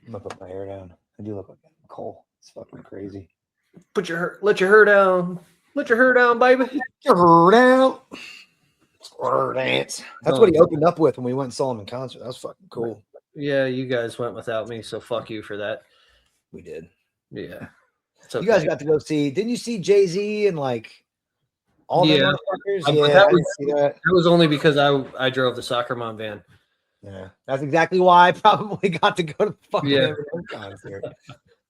I'm gonna put my hair down. I do look like I'm Cole. It's fucking crazy. Let your hair down. Let your hair down, baby. Let your hair down. Squirrel dance. That's what he opened up with when we went and saw him in concert. That was fucking cool. Yeah, you guys went without me, so fuck you for that. We did. Yeah. Okay. You guys got to go see. Didn't you see Jay-Z and like all the motherfuckers? That was only because I drove the Soccer Mom van. Yeah, that's exactly why I probably got to go to the fucking Eminem concert.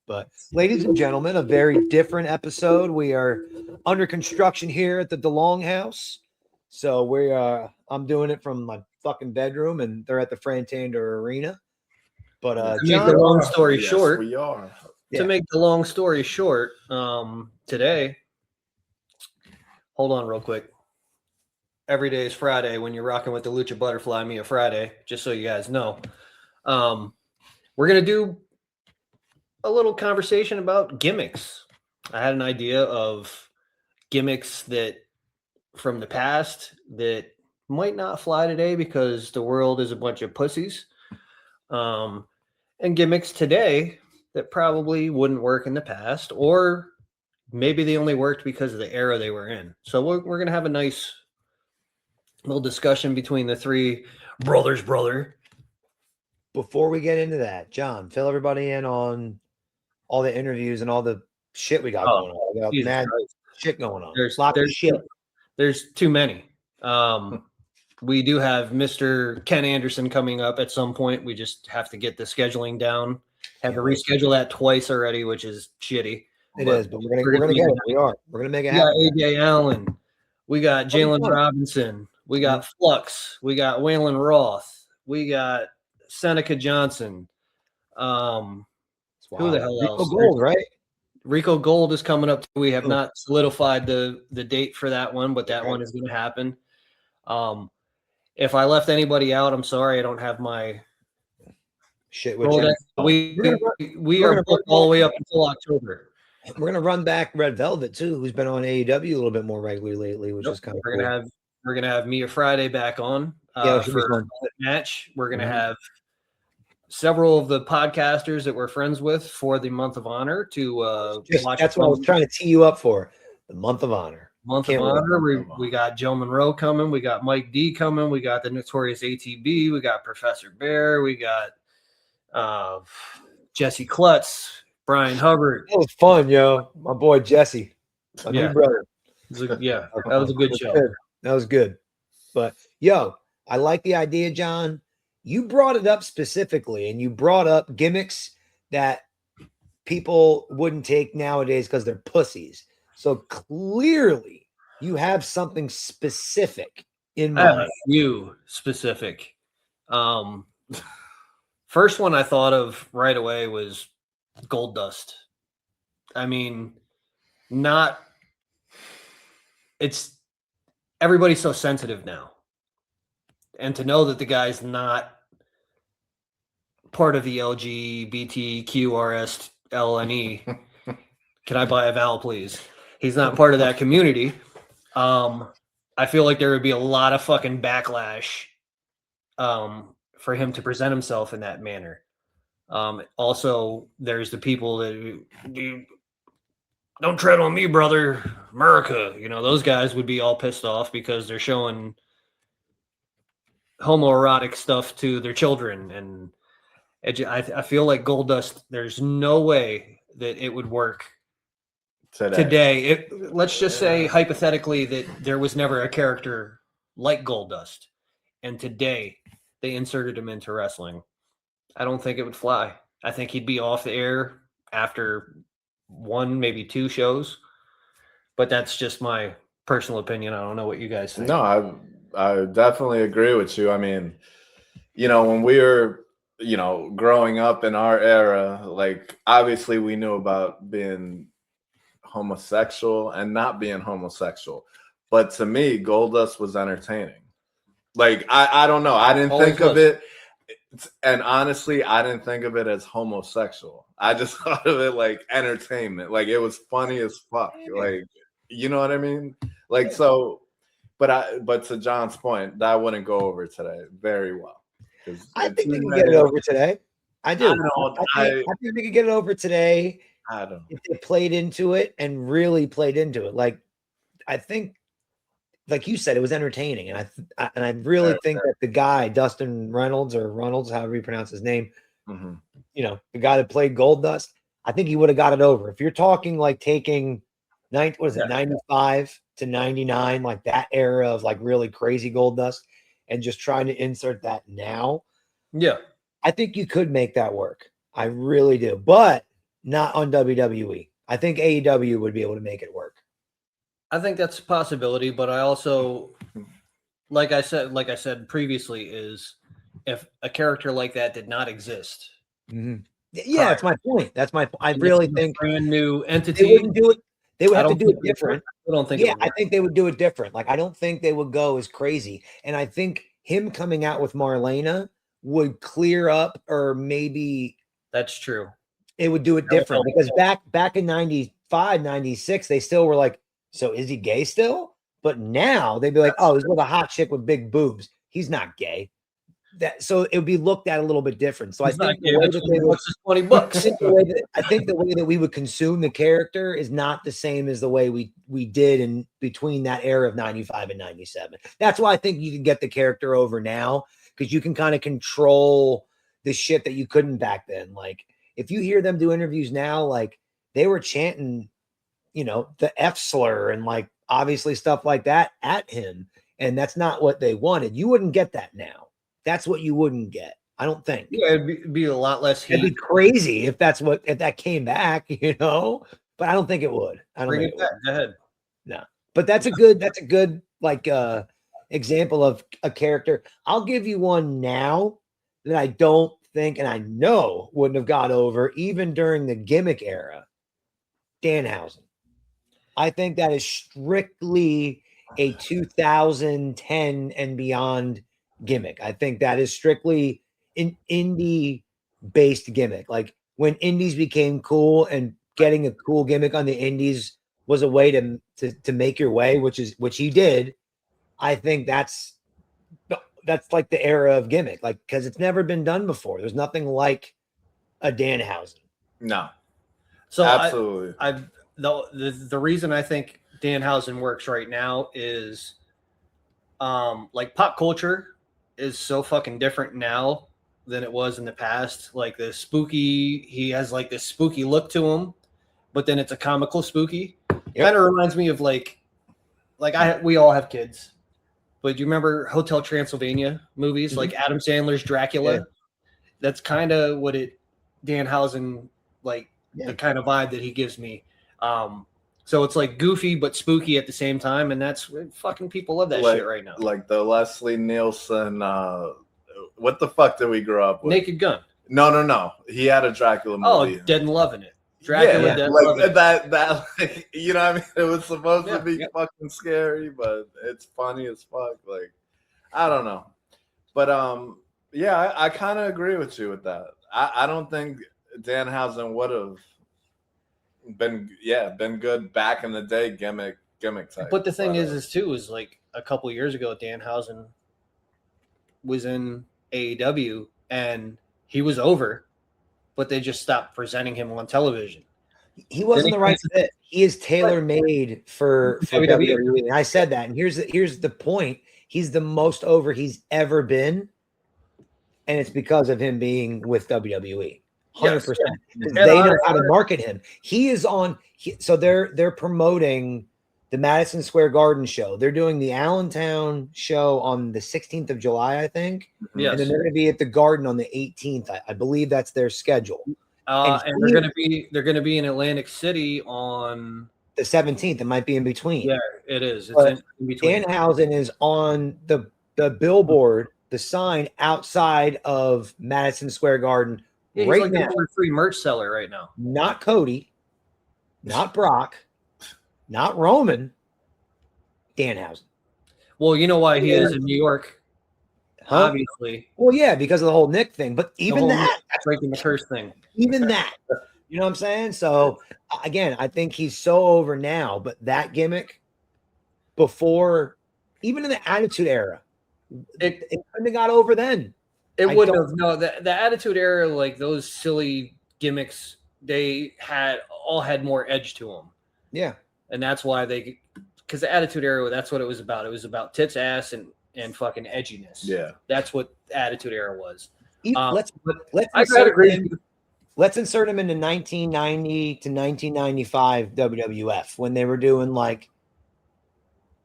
But ladies and gentlemen, a very different episode. We are under construction here at the DeLong House. So I'm doing it from my fucking bedroom, and they're at the Frantander Arena. But to make the long story short, we are. To make the long story short, today, hold on real quick. Every day is Friday when you're rocking with the Lucha Butterfly, Mia Friday, just so you guys know. We're going to do a little conversation about gimmicks. I had an idea of gimmicks that from the past that might not fly today because the world is a bunch of pussies. And gimmicks today that probably wouldn't work in the past, or maybe they only worked because of the era they were in. So we're going to have a nice little discussion between the three brothers. Before we get into that, John, fill everybody in on all the interviews and all the shit we got going on. We got mad shit going on. There's lots of shit. There's too many. We do have Mr. Ken Anderson coming up at some point. We just have to get the scheduling down. Had to reschedule that twice already, which is shitty. It is, but we're gonna get it. We are. We're gonna make it happen. We got AJ Allen. We got Jalen Robinson. We got Flux. We got Waylon Roth. We got Seneca Johnson. Who the hell else? Rico Gold, right? Rico Gold is coming up. We have not solidified the date for that one, but that one is going to happen. If I left anybody out, I'm sorry. I don't have my shit. We are booked all the way up until October. We're gonna run back Red Velvet too, who's been on AEW a little bit more regularly lately, which is kind of cool. We're gonna have Mia Friday back on for a match. We're gonna have several of the podcasters that we're friends with for the Month of Honor to watch. That's what I was trying to tee you up for. The Month of Honor. Month of Honor. We got Joe Monroe coming. We got Mike D coming. We got the Notorious ATB. We got Professor Bear. We got Jesse Klutz. Brian Hubbard. That was fun, yo. My boy Jesse. My new brother. That was a good show. That was good. But yo, I like the idea, John. You brought it up specifically, and you brought up gimmicks that people wouldn't take nowadays because they're pussies. So clearly you have something specific in mind. You specific. First one I thought of right away was Gold Dust. I mean, everybody's so sensitive now. And to know that the guy's not part of the LGBTQRSLNE, can I buy a vowel, please? He's not part of that community. I feel like there would be a lot of fucking backlash for him to present himself in that manner. Also, there's the people that don't tread on me, brother, America. You know, those guys would be all pissed off because they're showing homoerotic stuff to their children. And I feel like Goldust, there's no way that it would work today. Let's just say hypothetically that there was never a character like Goldust, and today they inserted him into wrestling. I don't think it would fly. I think he'd be off the air after one, maybe two shows. But that's just my personal opinion. I don't know what you guys think. No, I definitely agree with you. I mean, when we were, growing up in our era, like obviously we knew about being homosexual and not being homosexual. But to me, Goldust was entertaining. Like, I don't know. I didn't think of it. And honestly, I didn't think of it as homosexual. I just thought of it like entertainment. Like, it was funny as fuck. Like, you know what I mean? Like, so, but to John's point, that wouldn't go over today very well. I think we can get it over today. I do. I think they could get it over today. I don't. If they played into it and really played into it, like I think, like you said, it was entertaining, and I really think that the guy Dustin Reynolds, however you pronounce his name, the guy that played Goldust, I think he would have got it over. If you're talking like taking 95 to 99, like that era of like really crazy Goldust, and just trying to insert that now, I think you could make that work. I really do, but not on WWE. I think AEW would be able to make it work. I think that's a possibility, but I also, like I said previously, is if a character like that did not exist. Yeah, that's my point. I really think brand new entity. They wouldn't do it. They would have to do it different. I don't think. Yeah, I think they would do it different. Like I don't think they would go as crazy. And I think him coming out with Marlena would clear up, or maybe that's true. It would do it different because back in 95, 96, they still were like, so is he gay still? But now they'd be like, oh, he's with a hot chick with big boobs. He's not gay. So it would be looked at a little bit different. So I think the way that they would, $20. I think the way that we would consume the character is not the same as the way we did in between that era of 95 and 97. That's why I think you can get the character over now, because you can kind of control the shit that you couldn't back then. Like if you hear them do interviews now, like they were chanting, the F slur and like obviously stuff like that at him. And that's not what they wanted. You wouldn't get that now. That's what you wouldn't get. I don't think. Yeah, it'd be a lot less heat. It'd be crazy if that came back, but I don't think it would. I don't Bring think it back. Go ahead. No, but that's a good like example of a character. I'll give you one now that I don't think, and I know wouldn't have got over even during the gimmick era. Danhausen. I think that is strictly a 2010 and beyond gimmick. I think that is strictly an indie based gimmick. Like when indies became cool and getting a cool gimmick on the indies was a way to make your way, which he did. I think that's like the era of gimmick, like because it's never been done before. There's nothing like a Danhausen. No. So absolutely. The reason I think Danhausen works right now is like pop culture is so fucking different now than it was in the past. Like he has like this spooky look to him, but then it's a comical spooky. Yep. Kind of reminds me of we all have kids, but do you remember Hotel Transylvania movies? Like Adam Sandler's Dracula? Yeah. That's kind of what Danhausen, the kind of vibe that he gives me. So it's like goofy but spooky at the same time, and that's fucking people love that shit right now. Like the Leslie Nielsen, what the fuck did we grow up with? Naked Gun. No. He had a Dracula movie. Oh, Dead and Loving It. Dracula, Dead like Loving that. Like, what I mean? It was supposed to be fucking scary, but it's funny as fuck. Like, I don't know, but I kind of agree with you with that. I don't think Danhausen would have been good back in the day, gimmick type. But the thing is like a couple years ago, Danhausen was in AEW and he was over, but they just stopped presenting him on television. He wasn't the right fit. He is tailor made for WWE. And I said that. And here's the point. He's the most over he's ever been, and it's because of him being with WWE. 100%. They know how to market him. He is on. So they're promoting the Madison Square Garden show. They're doing the Allentown show on the 16th of July, I think. Yes. And then they're going to be at the Garden on the 18th. I believe that's their schedule. And they're going to be in Atlantic City on the 17th. It might be in between. Yeah, it is. It's in between. Danhausen is on the billboard, the sign outside of Madison Square Garden. Yeah, he's like the number 3 merch seller right now. Not Cody, not Brock, not Roman, Danhausen. Well, you know why he is in New York, obviously. Well, yeah, because of the whole Nick thing. But even that, breaking the curse thing. Even that, you know what I'm saying? So again, I think he's so over now. But that gimmick before, even in the Attitude Era, it couldn't have got over then. It wouldn't have. No, the Attitude Era, like those silly gimmicks, they all had more edge to them. Yeah, and that's why because the Attitude Era, that's what it was about. It was about tits, ass, and fucking edginess. Yeah, that's what Attitude Era was. Let's insert him into 1990 to 1995 WWF when they were doing like,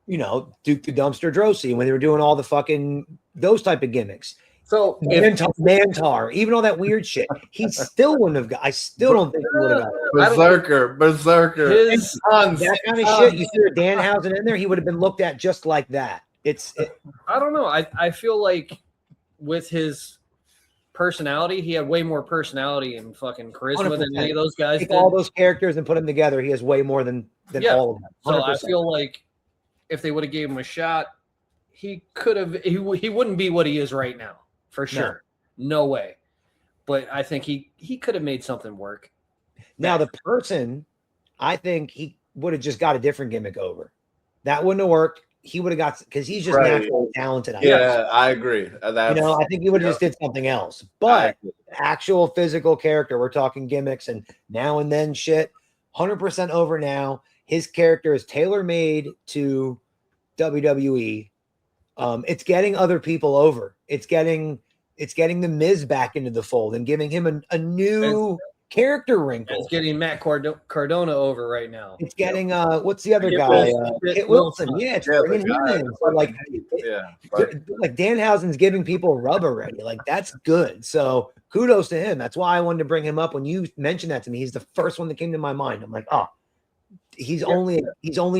Duke the Dumpster Drosy, when they were doing all the fucking those type of gimmicks. So Mantar, even all that weird shit, he still wouldn't have got. I still don't think he would have got Berserker, that kind of shit. You threw Danhausen in there, he would have been looked at just like that. I don't know. I feel like with his personality, he had way more personality and fucking charisma 100%. than any of those guys. Take all those characters and put them together, he has way more than all of them. 100%. So I feel like if they would have gave him a shot, he could have. He wouldn't be what he is right now. For sure. No way. But I think he could have made something work. Now, the person, I think he would have just got a different gimmick over. That wouldn't have worked. He would have got, because he's just naturally talented. I agree. I think he would have just did something else. But actual physical character, we're talking gimmicks and now and then shit, 100% over now. His character is tailor-made to WWE. It's getting other people over. It's getting the Miz back into the fold and giving him a new character wrinkle. It's getting Matt Cardona over right now. It's getting what's the other guy? Kit Wilson. Yeah, it's bringing him in. So like Danhausen's giving people rub already. Like that's good. So kudos to him. That's why I wanted to bring him up when you mentioned that to me. He's the first one that came to my mind. I'm like, oh, he's only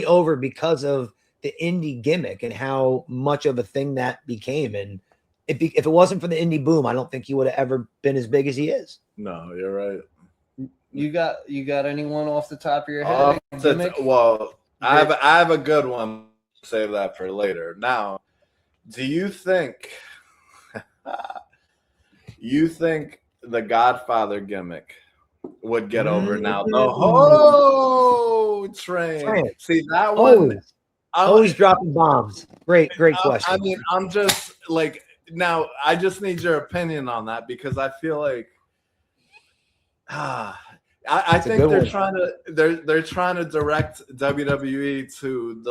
over because of the indie gimmick and how much of a thing that became. And if it wasn't for the indie boom, I don't think he would have ever been as big as he is. No, you're right. You got anyone off the top of your head? I have a good one. Save that for later. Now, do you think the Godfather gimmick would get over now? The whole train. See that one? Always dropping bombs. Great question. I mean, I'm just like, now I just need your opinion on that because I feel like I think they're trying to direct WWE to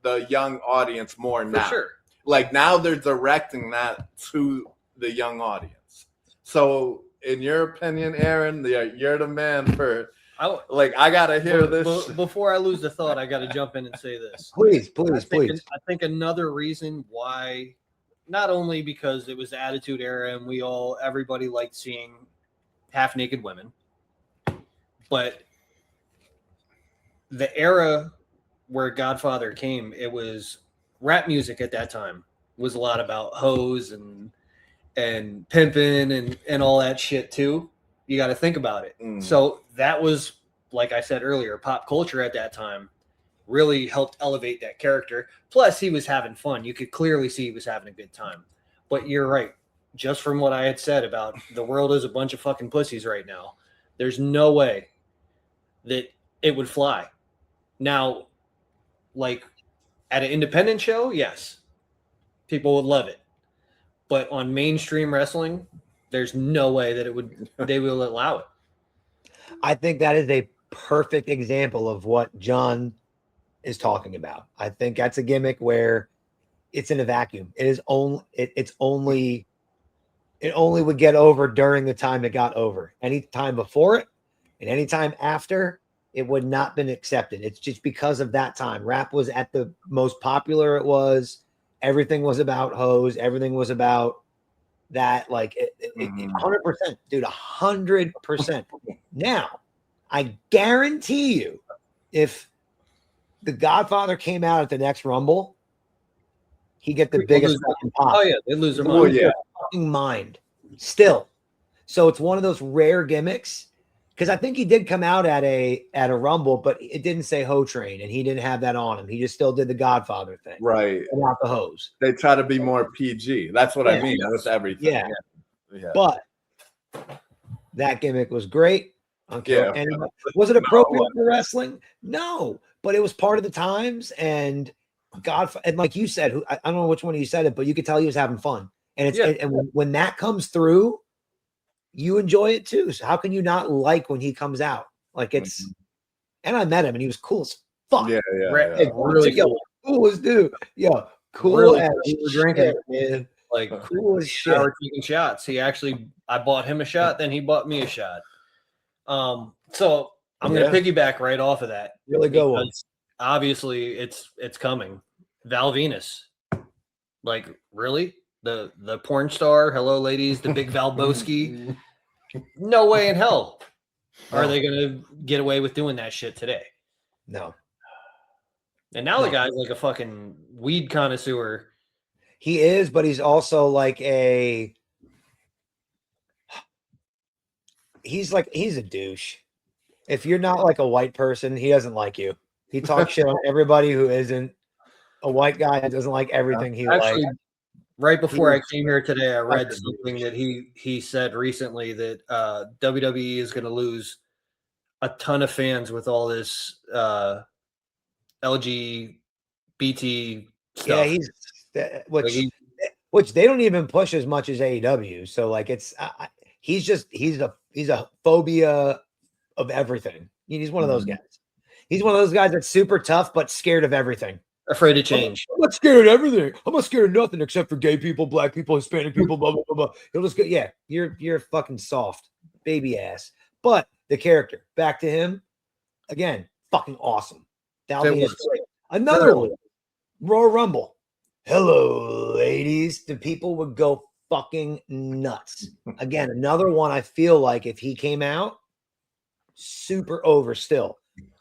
the young audience more now. For sure. Like now they're directing that to the young audience. So in your opinion, Aaron, you're the man for I gotta hear this. Before I lose the thought, I gotta jump in and say this. Please. I think another reason why, not only because it was the Attitude Era and everybody liked seeing half-naked women, but the era where Godfather came, it was rap music at that time was a lot about hoes and pimping and all that shit too. You got to think about it. So that was, like I said earlier, pop culture at that time really helped elevate that character. Plus, he was having fun. You could clearly see he was having a good time. But you're right. Just from what I had said about the world is a bunch of fucking pussies right now, there's no way that it would fly. Now, like at an independent show, yes, people would love it. But on mainstream wrestling, there's no way that they will allow it. I think that is a perfect example of what John is talking about. I think that's a gimmick where it's in a vacuum. It only would get over during the time it got over. Any time before it and any time after, it would not been accepted. It's just because of that time. Rap was at the most popular it was. Everything was about hoes. Everything was about that. Like 100%, dude, 100%. Now, I guarantee you, if the Godfather came out at the next Rumble, he'd get the biggest fucking pop. Oh yeah, they lose their mind. Fucking mind. Still. So it's one of those rare gimmicks. Because I think he did come out at a Rumble, but it didn't say Ho Train, and he didn't have that on him. He just still did the Godfather thing, right? Without the hose. They try to be more PG. That's what I mean with everything. Yeah. But that gimmick was great. Okay. And was it appropriate for wrestling? No, but it was part of the times. And and like you said, I don't know which one of you said it, but you could tell he was having fun. And when that comes through, you enjoy it too. So how can you not like when he comes out? Like it's, and I met him and he was cool as fuck. Yeah. Really cool as dude. Yeah, cool really as we were drinking, man. like Cool as shit. We're taking shots. I bought him a shot, then he bought me a shot. So I'm gonna piggyback right off of that. Really go on. Obviously, it's coming. Val Venus, like really the porn star. Hello, ladies, the big Valboski. No way in hell are they gonna get away with doing that shit today. No. And now the guy's like a fucking weed connoisseur. He is, but he's also like he's a douche. If you're not like a white person, he doesn't like you. He talks shit on everybody who isn't a white guy that doesn't like everything he likes. Right before I came here today, I read something that he said recently that WWE is going to lose a ton of fans with all this LGBT stuff. Yeah, which they don't even push as much as AEW. So like he's a phobia of everything. He's one of those guys. He's one of those guys that's super tough but scared of everything. Afraid to change. I'm not scared of everything. I'm not scared of nothing except for gay people, black people, Hispanic people, blah blah blah blah. He'll just go, yeah, you're fucking soft, baby ass. But the character, back to him, again, fucking awesome. Another one, Royal Rumble. Hello, ladies. The people would go fucking nuts. Again, another one I feel like if he came out, super over still.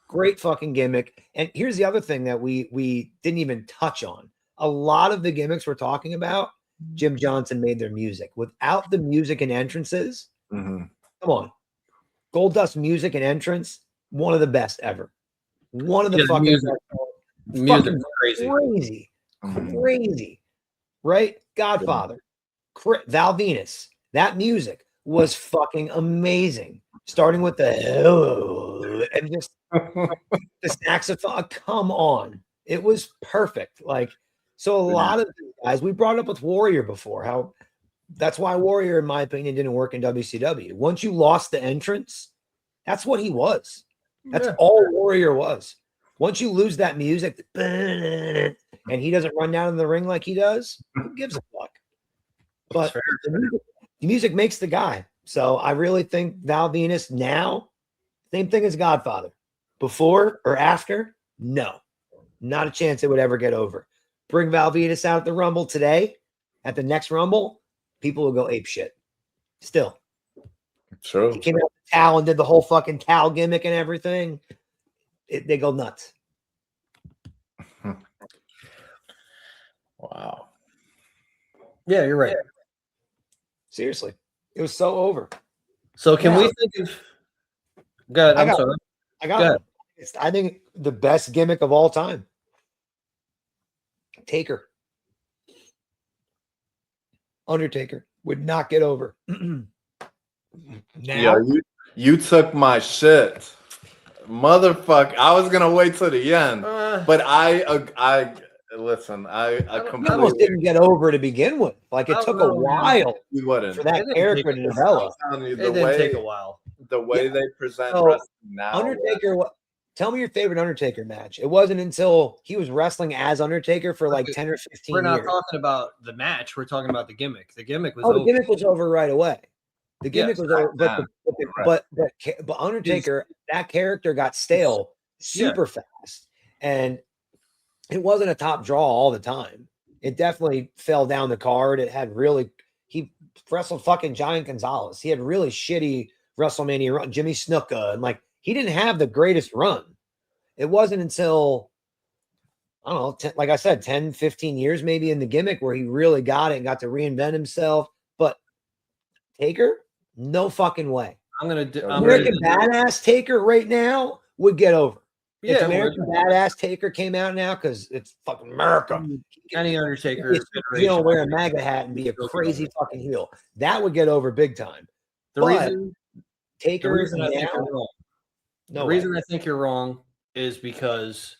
Great fucking gimmick. And here's the other thing that we didn't even touch on. A lot of the gimmicks we're talking about, Jim Johnson made their music. Without the music and entrances, come on. Goldust music and entrance, one of the best ever. One of the fucking music crazy. Right? Godfather. Val Venus. That music was fucking amazing. Starting with the hello and just the saxophone. Come on. It was perfect. Like, so a lot of these guys, we brought it up with Warrior before, how that's why Warrior, in my opinion, didn't work in WCW. Once you lost the entrance, that's what he was. That's all Warrior was. Once you lose that music and he doesn't run down in the ring like he does, who gives a fuck? But the music makes the guy. So I really think Val Venus now, same thing as Godfather. Before or after, no. Not a chance it would ever get over. Bring Val Venus out at the Rumble today, at the next Rumble, people will go ape shit. Still. True. He came out with towel and did the whole fucking towel gimmick and everything. They go nuts. Wow. Yeah, you're right. Seriously. It was so over. So can we think of God, I'm sorry. I think the best gimmick of all time. Taker. Undertaker would not get over. Yeah, you took my shit. Motherfucker. I was gonna wait till the end. But I listen, I completely almost didn't get over to begin with. Like it took a while for that character to develop. It didn't take a while. The way they present wrestling now. Undertaker, tell me your favorite Undertaker match. It wasn't until he was wrestling as Undertaker for like 10 or 15 years. We're not talking about the match. We're talking about the gimmick. The gimmick was over. The gimmick was over right away. The gimmick was over, but Undertaker, that character got stale super fast. And it wasn't a top draw all the time. It definitely fell down the card. It had he wrestled fucking Giant Gonzalez. He had really shitty WrestleMania run, Jimmy Snuka, and like he didn't have the greatest run. It wasn't until I don't know, like I said, 10, 15 years maybe in the gimmick where he really got it and got to reinvent himself. But Taker, no fucking way. American Badass Taker right now would get over. Yeah, if American Badass Taker came out now because it's fucking America. Any Undertaker, you don't wear a MAGA hat and be a crazy fucking heel. That would get over big time. The reason I think you're wrong is because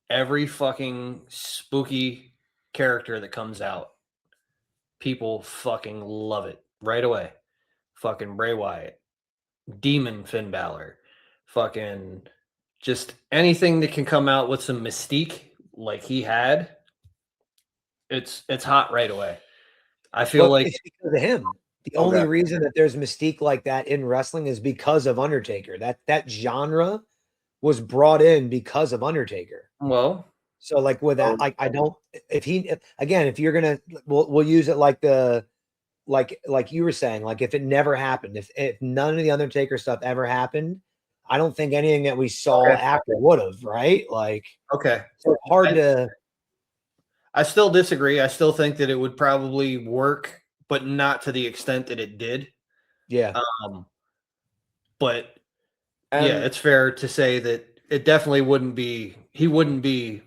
every fucking spooky character that comes out people fucking love it right away. Fucking Bray Wyatt, Demon Finn Balor, fucking just anything that can come out with some mystique like he had. It's hot right away. I feel like it's because of him. The only reason that there's mystique like that in wrestling is because of Undertaker. That genre was brought in because of Undertaker. Well, so like with that, like I don't. If you're gonna, we'll use it like like you were saying, like if it never happened, if none of the Undertaker stuff ever happened, I don't think anything that we saw after would have, right? Like, okay, so it's hard to. I still disagree. I still think that it would probably work, but not to the extent that it did. Yeah. But yeah, it's fair to say that it definitely wouldn't be. He wouldn't be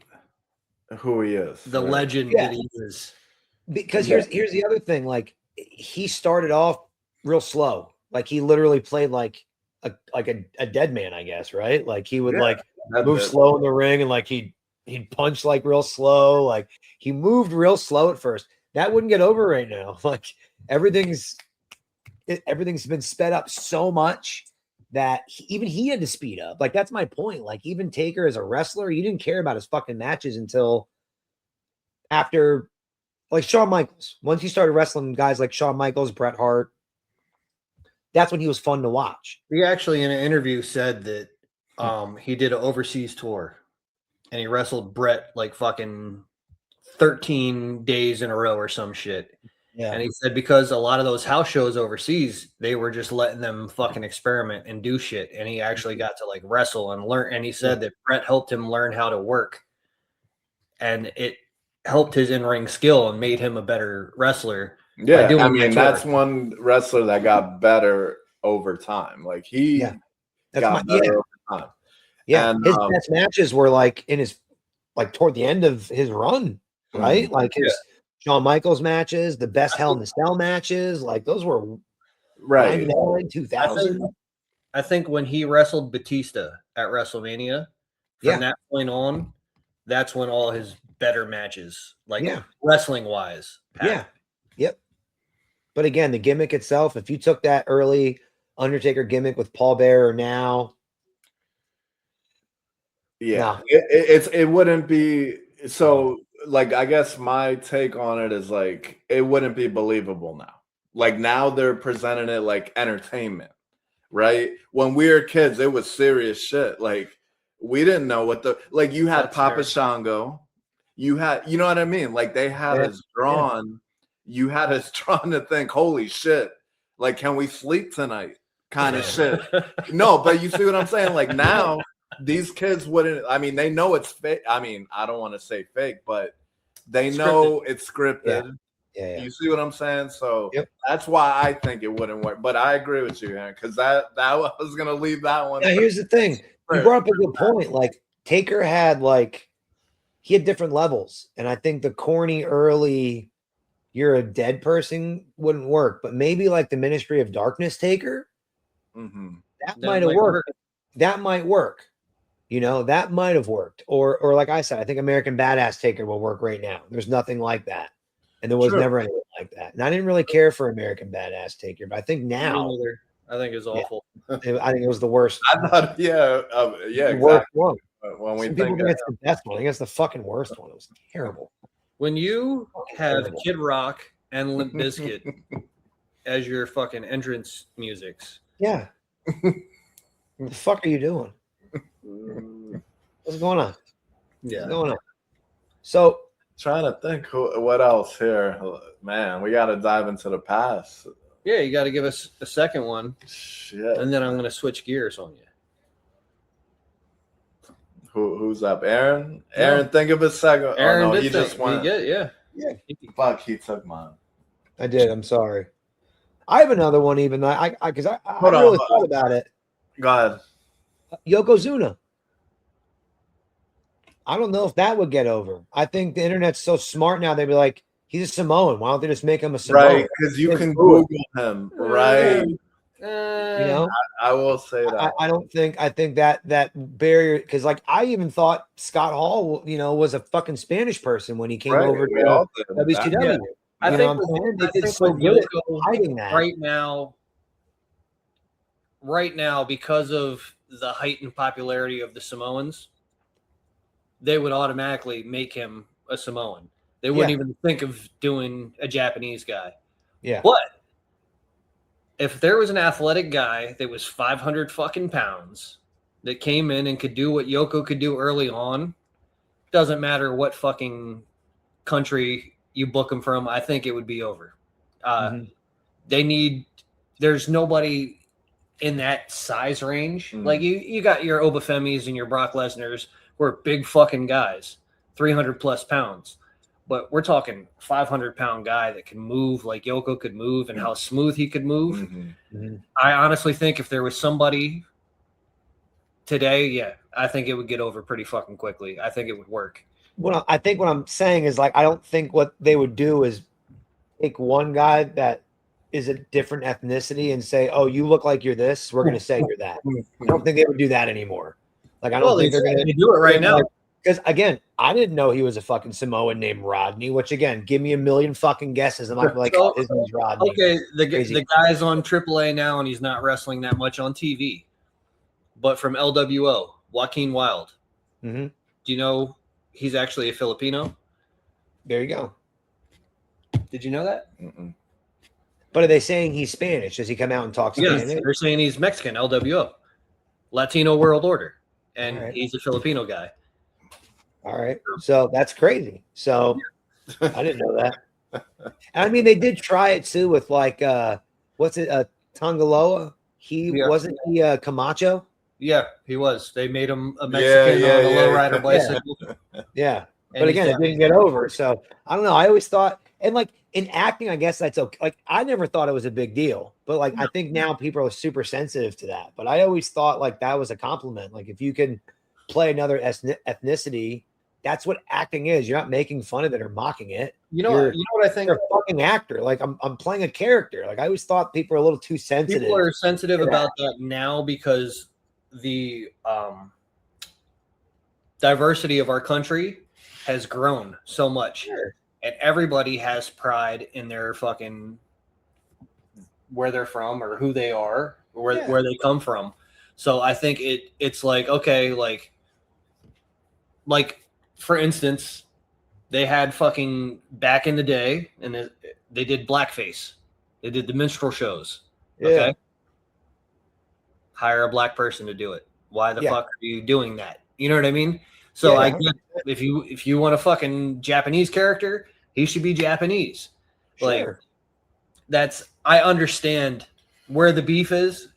who he is, the legend that he is. Because here's the other thing. Like he started off real slow. Like he literally played like a dead man, I guess, right? Like he would like move slow in the ring and like he'd punch like real slow. Like he moved real slow at first. That wouldn't get over right now. Like everything's been sped up so much that even he had to speed up. Like that's my point. Like even Taker as a wrestler, you didn't care about his fucking matches until after, like Shawn Michaels. Once he started wrestling guys like Shawn Michaels, Bret Hart, that's when he was fun to watch. He actually in an interview said that he did an overseas tour and he wrestled Bret like fucking 13 days in a row or some shit. Yeah. And he said because a lot of those house shows overseas, they were just letting them fucking experiment and do shit. And he actually got to like wrestle and learn. And he said that Bret helped him learn how to work. And it helped his in-ring skill and made him a better wrestler. Yeah, I mean, that's one wrestler that got better over time. Like he got better over time. Yeah, and his best matches were like in his toward the end of his run, right? Mm-hmm. Like his Shawn Michaels matches, the best Hell in the Cell matches, like those were 99, 2000. I think when he wrestled Batista at WrestleMania, from that point on, that's when all his better matches, wrestling wise, happened. Yep. But again, the gimmick itself, if you took that early Undertaker gimmick with Paul Bearer now. Yeah, it wouldn't be so. Like, I guess my take on it is like it wouldn't be believable now. Like now they're presenting it like entertainment, right? When we were kids, it was serious shit. Like we didn't know what you had Papa Shango, you had, you know what I mean? Like they had us drawn. You had us drawn to think, holy shit, like can we sleep tonight? Kind of shit. No, but you see what I'm saying? Like now. These kids wouldn't, I mean, they know it's fake. I mean, I don't want to say fake, but they know it's scripted. Yeah. You see what I'm saying? So that's why I think it wouldn't work. But I agree with you, Aaron, because that I was going to leave that one. Now, here's the thing. You brought up a good point. Like, Taker had, he had different levels. And I think the corny early, you're a dead person wouldn't work. But maybe, the Ministry of Darkness Taker, that might have worked. That might work. You know, that might have worked. Or like I said, I think American Badass Taker will work right now. There's nothing like that. And there was never anything like that. And I didn't really care for American Badass Taker, but I think now. I think it's awful. I think it was the worst. I thought, exactly. Worst one. When we Some people think it's the best one. I think it's the fucking worst one. It was terrible. When you have Kid Rock and Limp Bizkit as your fucking entrance musics. Yeah. What the fuck are you doing? What's going on? Yeah. What's going on? So trying to think what else here. Man, we got to dive into the past. Yeah, you got to give us a second one. Shit. And then I'm going to switch gears on you. Who's up? Aaron? Aaron, think of a second. Aaron he just went. Yeah. Fuck, he took mine. I did. I'm sorry. I have another one even. Because I really thought about it. Go ahead. Yokozuna. I don't know if that would get over. I think the internet's so smart now. They'd be like, he's a Samoan. Why don't they just make him a Samoan? Right, because you can Google him. Right. I will say that. I think that barrier, because I even thought Scott Hall, was a fucking Spanish person when he came over to WCW. I think they did so good at hiding that right now, because of the heightened popularity of the Samoans, they would automatically make him a Samoan. They wouldn't even think of doing a Japanese guy. Yeah. But if there was an athletic guy that was 500 fucking pounds that came in and could do what Yoko could do early on, doesn't matter what fucking country you book him from, I think it would be over. There's nobody in that size range. Like you got your Obafemis and your Brock Lesnar's, who are big fucking guys, 300 plus pounds. But we're talking 500-pound guy that can move like Yoko could move and how smooth he could move. I honestly think if there was somebody today, I think it would get over pretty fucking quickly. I think it would work. Well, I think what I'm saying is, like, I don't think what they would do is take one guy that is a different ethnicity and say, oh, you look like you're this, we're going to say you're that. I don't think they would do that anymore. Like, I don't think they're going to do it right now. Because, again, I didn't know he was a fucking Samoan named Rodney, which, again, give me a million fucking guesses. And I'm like, oh, his name's Rodney. Okay, the guy's on AAA now, and he's not wrestling that much on TV. But from LWO, Joaquin Wilde. Do you know he's actually a Filipino? There you go. Did you know that? But are they saying he's Spanish? Does he come out and talk Spanish? Yes, they're saying he's Mexican, LWO, Latino World Order, and he's a Filipino guy. All right. So that's crazy. So I didn't know that. I mean, they did try it too with like, what's it? Tongaloa. Wasn't he Camacho? Yeah, he was. They made him a Mexican on a lowrider bicycle. Yeah. But again, it didn't get over. So I don't know. I always thought, and like in acting, I guess that's okay. Like I never thought it was a big deal, but like I think now people are super sensitive to that. But I always thought like that was a compliment. Like if you can play another ethnicity, that's what acting is. You're not making fun of it or mocking it. You know what I think? You're a fucking actor. Like I'm playing a character. Like I always thought people are a little too sensitive. People are sensitive about that now because the diversity of our country has grown so much, and everybody has pride in their fucking where they're from or who they are or where they come from. So I think it's like, okay, like for instance, they had fucking back in the day, and they did blackface. They did the minstrel shows. Okay, hire a black person to do it. Why the fuck are you doing that? You know what I mean? So I get if you want a fucking Japanese character, he should be Japanese. Like I understand where the beef is.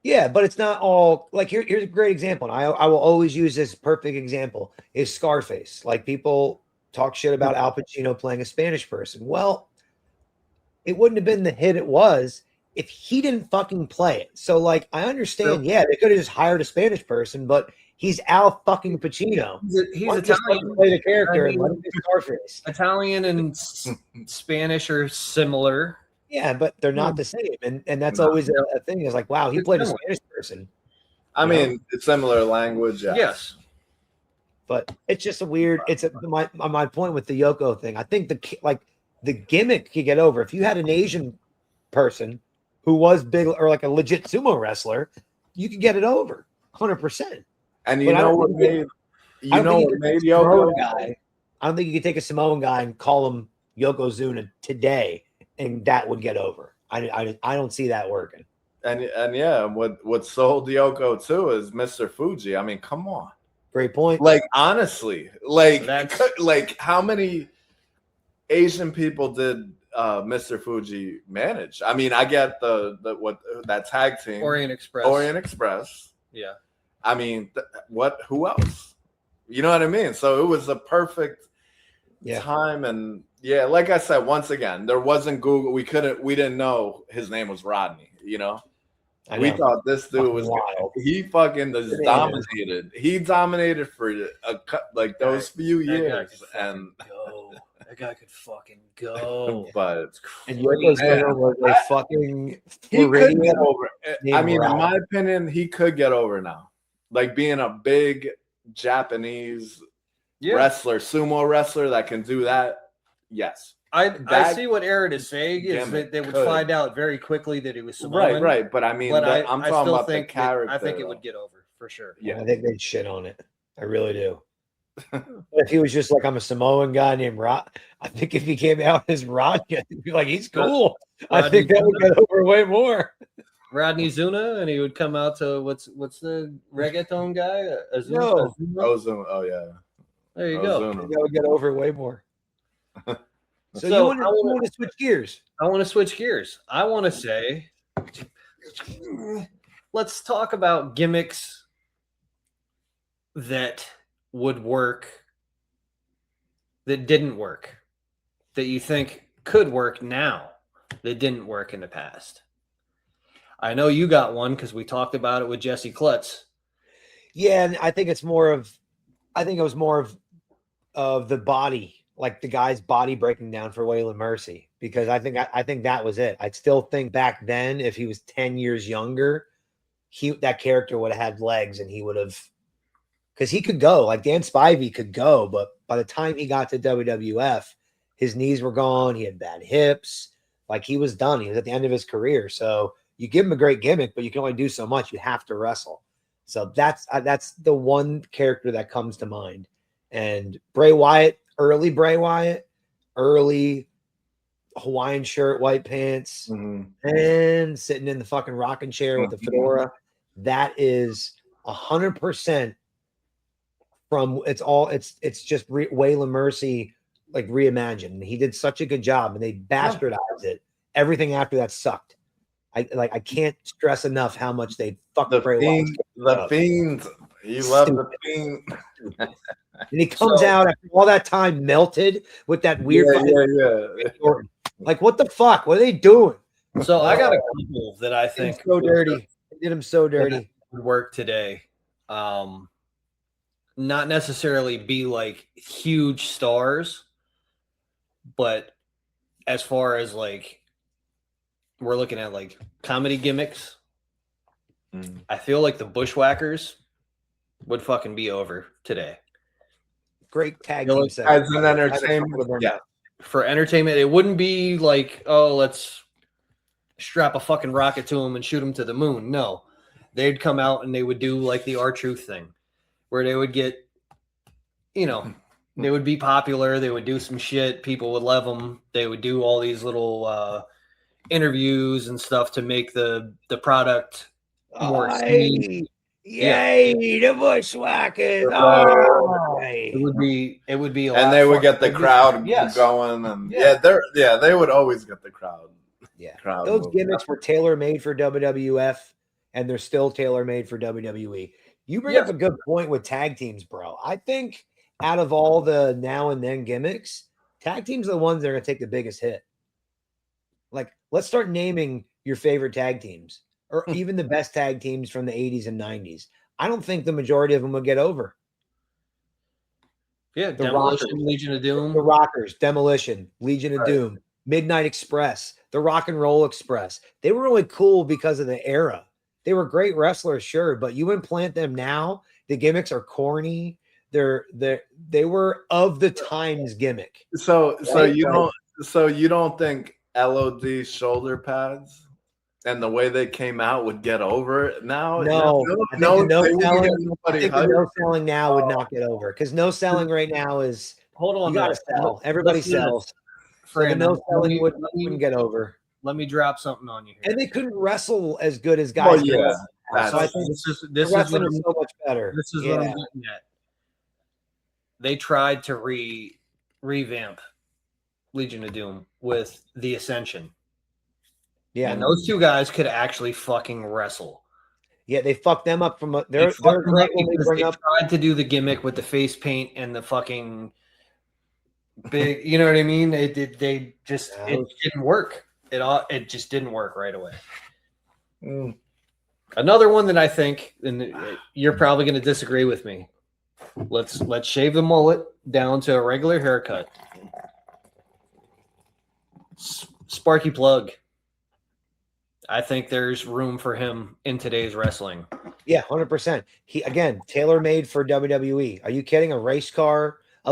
Yeah, but it's not all like here's a great example. And I will always use this perfect example is Scarface. Like people talk shit about Al Pacino playing a Spanish person. Well, it wouldn't have been the hit it was if he didn't fucking play it. So like I understand, they could have just hired a Spanish person, but he's Al fucking Pacino. He's Italian. Play the character and let him be Scarface. Italian and Spanish are similar. Yeah, but they're not the same, and that's always a thing. Is like, wow, he played a Spanish person. I mean, it's similar language. Yes, but it's just a weird. It's my point with the Yoko thing. I think the gimmick could get over if you had an Asian person who was big or like a legit sumo wrestler, you could get it over 100%. And you know what made Yoko guy? I don't think you could take a Samoan guy and call him Yokozuna today. And that would get over. I don't see that working. And yeah, what sold Yoko too is Mr. Fuji. I mean, come on. Great point. Like honestly, like how many Asian people did Mr. Fuji manage? I mean, I get that tag team Orient Express. Yeah. I mean, who else? You know what I mean? So it was a perfect time. And yeah, like I said, once again, there wasn't Google. We didn't know his name was Rodney, you know? We thought this dude was wild. He fucking dominated. He dominated for those few years. And that guy could fucking go. But and Yokozuna was a fucking he could get over. I mean, in my opinion, he could get over now. Like being a big Japanese wrestler, sumo wrestler that can do that. Yes, I see what Aaron is saying is that they would find out very quickly that he was Samoan. Right. But I mean, I'm talking about the character. I think it would get over for sure. Yeah, I think they'd shit on it. I really do. If he was just like, I'm a Samoan guy named Rod, I think if he came out as Rodney, he'd be like, he's cool. I think that would get over way more. Rodney Zuna, and he would come out to what's the reggaeton guy? Ozuna. Oh yeah. There you go. That would get over way more. So you want to switch gears? I want to switch gears. I want to say, let's talk about gimmicks that would work, that didn't work, that you think could work now, that didn't work in the past. I know you got one because we talked about it with Jesse Klutz. Yeah, and I think it was more of the body, like the guy's body breaking down for Waylon Mercy, because I think that was it. I'd still think back then, if he was 10 years younger, that character would have had legs, and he would have, because he could go, like Dan Spivey could go, but by the time he got to WWF, his knees were gone, he had bad hips, like he was done. He was at the end of his career. So you give him a great gimmick, but you can only do so much. You have to wrestle. So that's the one character that comes to mind. And Bray Wyatt, early Hawaiian shirt, white pants, and sitting in the fucking rocking chair with the fedora. That is 100% from it's just Waylon Mercy, like reimagined. He did such a good job, and they bastardized it. Everything after that sucked. I can't stress enough how much they fucked Bray Wyatt. The Fiend. You love the Fiend. And he comes out after all that time melted with that weird Like, what the fuck? What are they doing? So I got a couple that I think so dirty. They did him so dirty. Would work today. Not necessarily be like huge stars, but as far as like we're looking at like comedy gimmicks, I feel like the Bushwhackers would fucking be over today. Great tag team as an entertainment. Yeah. For entertainment, it wouldn't be like, oh, let's strap a fucking rocket to him and shoot him to the moon. No, they'd come out and they would do like the R-Truth thing, where they would get, they would be popular. They would do some shit. People would love them. They would do all these little interviews and stuff to make the product more seen. Yay, the Bushwhackers! It would be a and they would get the crowd going, and they would always get the crowd. Yeah, those gimmicks were tailor made for WWF, and they're still tailor made for WWE. You bring up a good point with tag teams, bro. I think out of all the now and then gimmicks, tag teams are the ones that are going to take the biggest hit. Like, let's start naming your favorite tag teams, or even the best tag teams from the 80s and 90s. I don't think the majority of them will get over. Yeah, the Demolition, Rockers, Legion of Doom. The Rockers, Demolition, Legion of Doom, Midnight Express, the Rock and Roll Express. They were really cool because of the era. They were great wrestlers, sure, but you implant them now, the gimmicks are corny. They were of the times gimmick. So you don't think LOD shoulder pads and the way they came out would get over it now? No selling now would not get over, because no selling right now is you gotta sell. Everybody sells. Fran, so no selling wouldn't get over. Let me drop something on you here. And they couldn't wrestle as good as guys. Oh, yeah. So I think this is so much better. This is what I'm getting at. They tried to revamp Legion of Doom with the Ascension. Yeah, and those two guys could actually fucking wrestle. Yeah, they fucked them up from they're great when they bring up. Tried to do the gimmick with the face paint and the fucking big, you know what I mean? It didn't work. It just didn't work right away. Another one that I think, and you're probably going to disagree with me. Let's shave the mullet down to a regular haircut. Sparky Plug. I think there's room for him in today's wrestling. Yeah, 100%. He, again, tailor-made for WWE. Are you kidding? A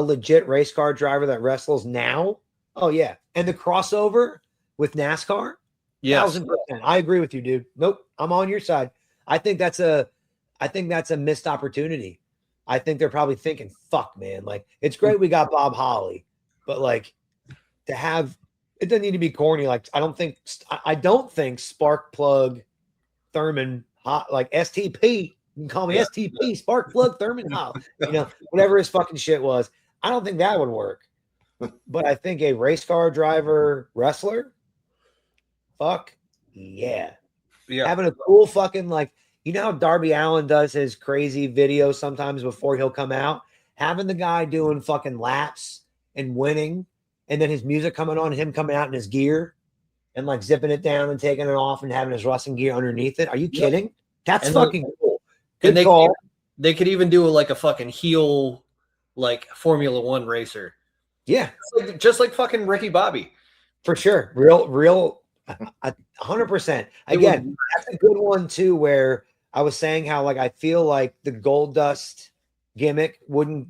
legit race car driver that wrestles now? Oh yeah, and the crossover with NASCAR, Yes. 1,000%. I agree with you, dude. Nope, I'm on your side. I think that's a missed opportunity. I think they're probably thinking, "Fuck, man! Like it's great we got Bob Holly, but like to have it doesn't need to be corny. Like I don't think Spark Plug Thurman hot like STP. You can call me STP, Spark Plug Thurman Hot. Whatever his fucking shit was. I don't think that would work. But I think a race car driver wrestler, fuck yeah. Having a cool fucking like, how Darby Allin does his crazy videos sometimes before he'll come out? Having the guy doing fucking laps and winning, and then his music coming on, him coming out in his gear and like zipping it down and taking it off and having his wrestling gear underneath it. Are you kidding? That's fucking cool. Good call. They could even do like a fucking heel, like Formula One racer. Yeah. Just like fucking Ricky Bobby. For sure. Real 100%. Again, that's a good one too, where I was saying how like I feel like the Gold Dust gimmick wouldn't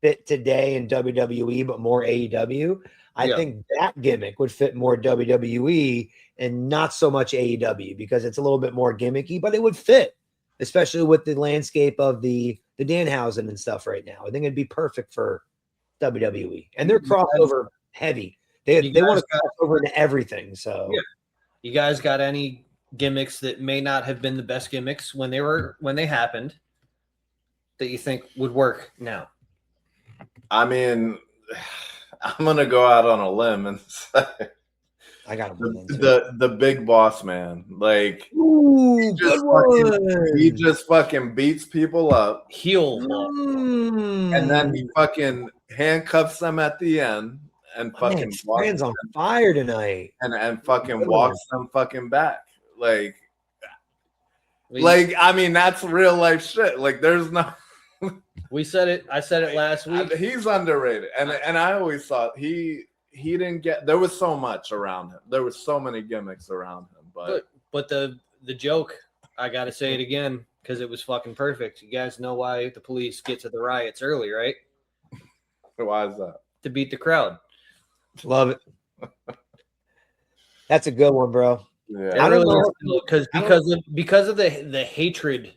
fit today in WWE, but more AEW. I think that gimmick would fit more WWE and not so much AEW because it's a little bit more gimmicky, but it would fit, especially with the landscape of the Danhausen and stuff right now. I think it'd be perfect for WWE, and they're crossover heavy. They want to cross over into everything. So, you guys got any gimmicks that may not have been the best gimmicks when they happened that you think would work now? I mean, I'm gonna go out on a limb and say I got the big boss man. Like, he just fucking beats people up, heel, and then he fucking handcuffs them at the end and fucking hands on fire tonight, and fucking walks them fucking back. Like I mean, that's real life shit. Like, there's no. I said it last week. He's underrated, and I always thought he didn't get. There was so much around him. There was so many gimmicks around him, but the joke. I gotta say it again because it was fucking perfect. You guys know why the police get to the riots early, right? Why is that? To beat the crowd. Love it. That's a good one, bro. Yeah, I don't know because of the hatred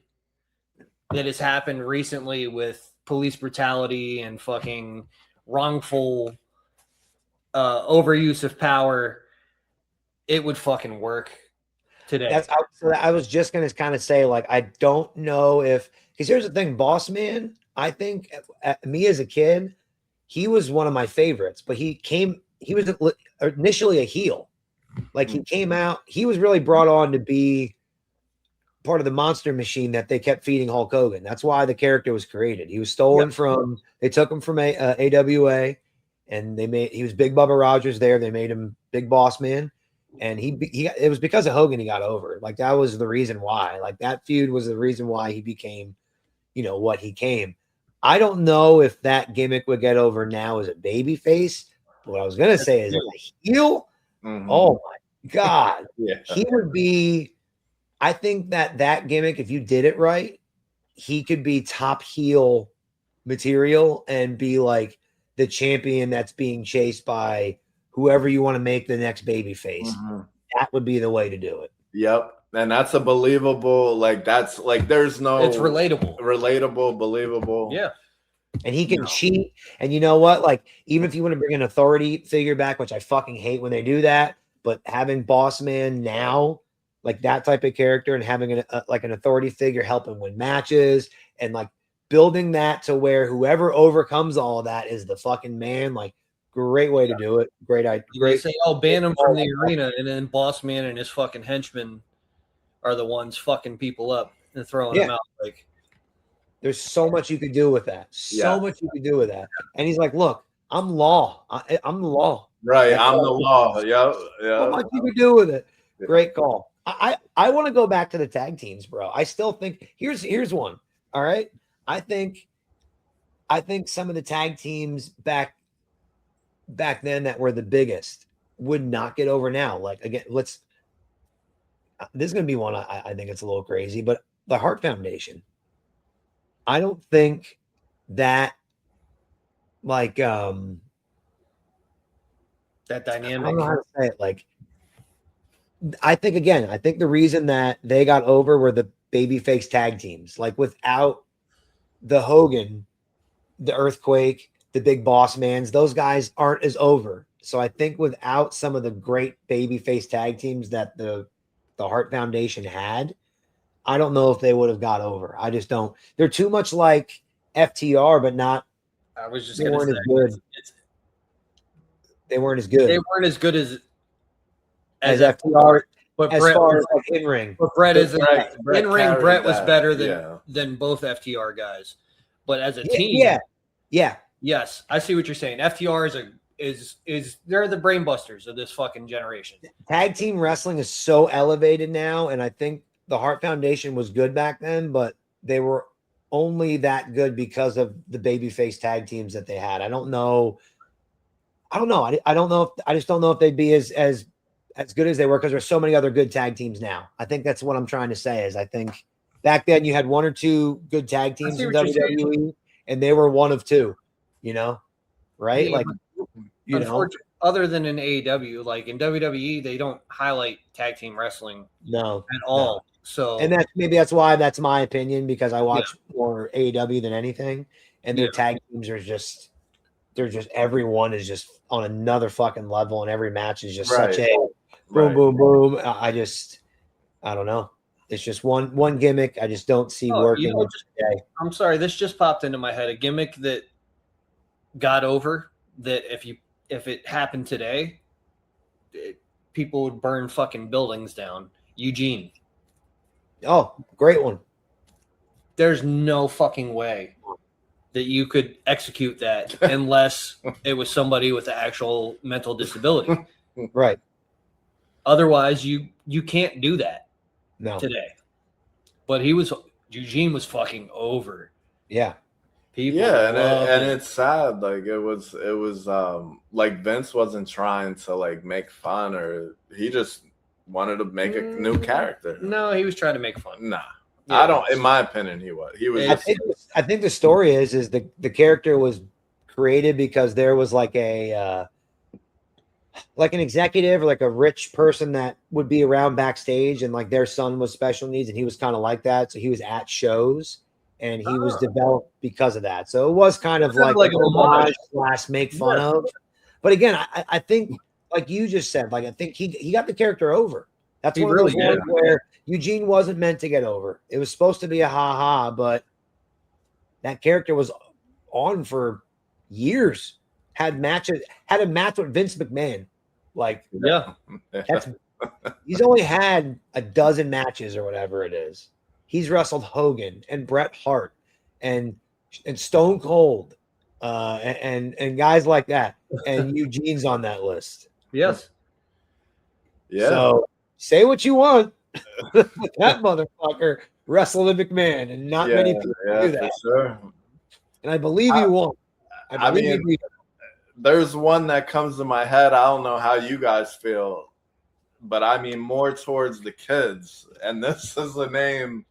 that has happened recently with police brutality and fucking wrongful overuse of power. It would fucking work today. I was just gonna kind of say, like, I don't know because here's the thing, Boss Man. I think me as a kid, he was one of my favorites, but he was initially a heel. Like, he came out, he was really brought on to be part of the monster machine that they kept feeding Hulk Hogan. That's why the character was created. He was stolen they took him from AWA, and he was Big Bubba Rogers there. They made him Big Boss Man. And it was because of Hogan he got over. Like, that was the reason why. Like, that feud was the reason why he became, what he came. I don't know if that gimmick would get over now as a baby face. What I was gonna say is, as a heel, oh my God, he would be. I think that gimmick, if you did it right, he could be top heel material and be like the champion that's being chased by whoever you want to make the next baby face. That would be the way to do it. Yep. And that's a believable, that's like, there's no. It's relatable, believable. Yeah. And he can cheat. And you know what? Like, even if you want to bring an authority figure back, which I fucking hate when they do that, but having Boss Man now, like that type of character, and having an authority figure helping win matches, and like building that to where whoever overcomes all of that is the fucking man. Like, great way to do it. Great idea. Great. Say, ban him from the arena, and then Boss Man and his fucking henchmen are the ones fucking people up and throwing them out. Like, there's so much you could do with that. So much you could do with that. And he's like, look, I'm law. I'm the law. Right. I'm the law. Yeah. So much you could do with it. Great call. I want to go back to the tag teams, bro. I still think here's one. All right. I think some of the tag teams back then that were the biggest would not get over now. Like, again, this is going to be one. I think it's a little crazy, but the Hart Foundation. I don't think that, like, that dynamic. I don't know how to say it. Like, I think the reason that they got over were the babyface tag teams. Like, without the Hogan, the Earthquake, the Big Boss Mans, those guys aren't as over. So I think without some of the great babyface tag teams that the Hart Foundation had, I don't know if they would have got over. I just don't. They're too much like FTR, but not. I was just They going to weren't say as good. They weren't as good. They weren't as good as FTR. But as Brett far was, as like in ring, but Brett is in ring. Brett was better yeah. than both FTR guys. But as a team, yeah, yes, I see what you're saying. FTR is they're the brain busters of this fucking generation. Tag team wrestling is so elevated now, and I think the Hart Foundation was good back then, but they were only that good because of the babyface tag teams that they had. I don't know. I don't know if I just don't know if they'd be as good as they were because there's so many other good tag teams now. I think that's what I'm trying to say is I think back then you had one or two good tag teams in WWE, and they were one of two, right? Yeah, like, other than in AEW, like in WWE, they don't highlight tag team wrestling at all. No. So, and that's why that's my opinion because I watch more AEW than anything, and their tag teams are just everyone is just on another fucking level, and every match is just such a boom, boom, boom. I don't know. It's just one gimmick. I just don't see working. I'm sorry, this just popped into my head. A gimmick that got over that if it happened today, people would burn fucking buildings down. Eugene. Oh, great one. There's no fucking way that you could execute that unless it was somebody with an actual mental disability. Right. Otherwise, you can't do that today. But Eugene was fucking over. Yeah. People and it's sad. Like it was like Vince wasn't trying to like make fun or he just wanted to make a new character. No, he was trying to make fun. Nah. Yeah, I don't. In my opinion, he was. I think the story is the character was created because there was like an executive or like a rich person that would be around backstage, and like their son was special needs, and he was kind of like that, so he was at shows, and he was developed because of that. So it was kind of like a homage / make fun of. But again, I think like you just said, like I think he got the character over. That's one of those ones where Eugene wasn't meant to get over. It was supposed to be a ha-ha, but that character was on for years. Had a match with Vince McMahon. Like, he's only had a dozen matches or whatever it is. He's wrestled Hogan and Bret Hart and Stone Cold and guys like that. And Eugene's on that list. Yes. Yeah. So say what you want. That motherfucker wrestled a McMahon, and not many people do that. For sure. And I believe you won't. I mean, there's one that comes to my head. I don't know how you guys feel, but I mean more towards the kids. And this is a name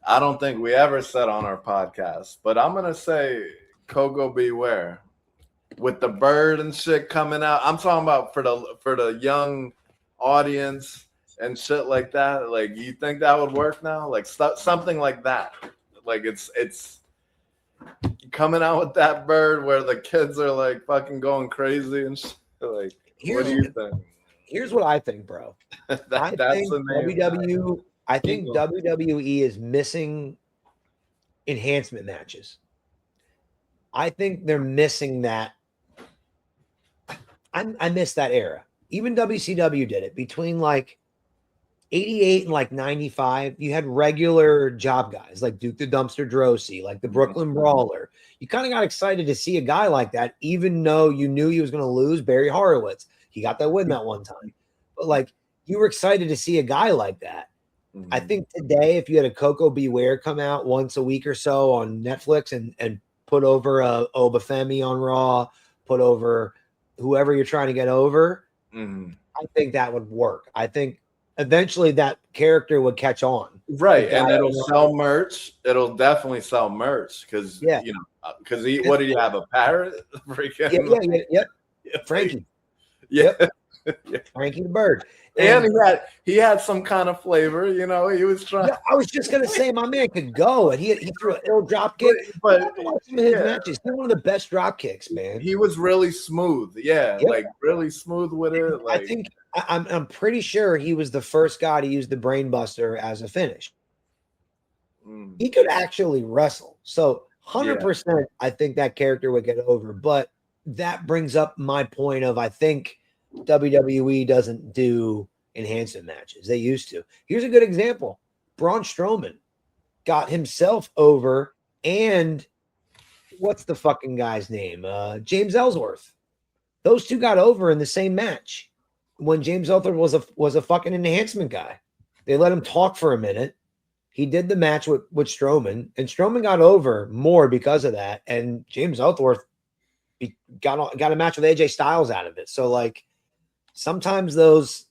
I don't think we ever said on our podcast, but I'm gonna say Coco Beware with the bird and shit coming out. I'm talking about for the young audience and shit like that. Like, you think that would work now? Like something like that. Like it's coming out with that bird where the kids are like fucking going crazy and shit. Like, what do you think? Here's what I think, bro. That's the name. I think WWE is missing enhancement matches. I think they're missing that. I miss that era. Even WCW did it between like 88 and like 95. You had regular job guys like Duke the Dumpster Droese, like the Brooklyn Brawler. You kind of got excited to see a guy like that, even though you knew he was going to lose. Barry Horowitz, he got that win that one time, but like you were excited to see a guy like that. I think today, if you had a Coco Beware come out once a week or so on Netflix and put over Obafemi on Raw, put over whoever you're trying to get over, I think that would work. I think eventually that character would catch on. Right. And it'll sell merch. It'll definitely sell merch because, what did you have? A parrot? Freaking. Yeah. Frankie. Yep. Frankie the Bird. And he had some kind of flavor, you know. He was trying. Yeah, I was just gonna say, my man could go, and he threw an ill drop kick. But some of his matches, he's one of the best drop kicks, man. He was really smooth, like really smooth with it. Like, I think I'm pretty sure he was the first guy to use the brainbuster as a finish. He could actually wrestle, so 100%. I think that character would get over, but that brings up my point of I think WWE doesn't do enhancement matches. They used to. Here's a good example. Braun Strowman got himself over, and what's the fucking guy's name? James Ellsworth. Those two got over in the same match when James Ellsworth was a fucking enhancement guy. They let him talk for a minute. He did the match with Strowman, and Strowman got over more because of that, and James Ellsworth got a match with AJ Styles out of it. So like sometimes those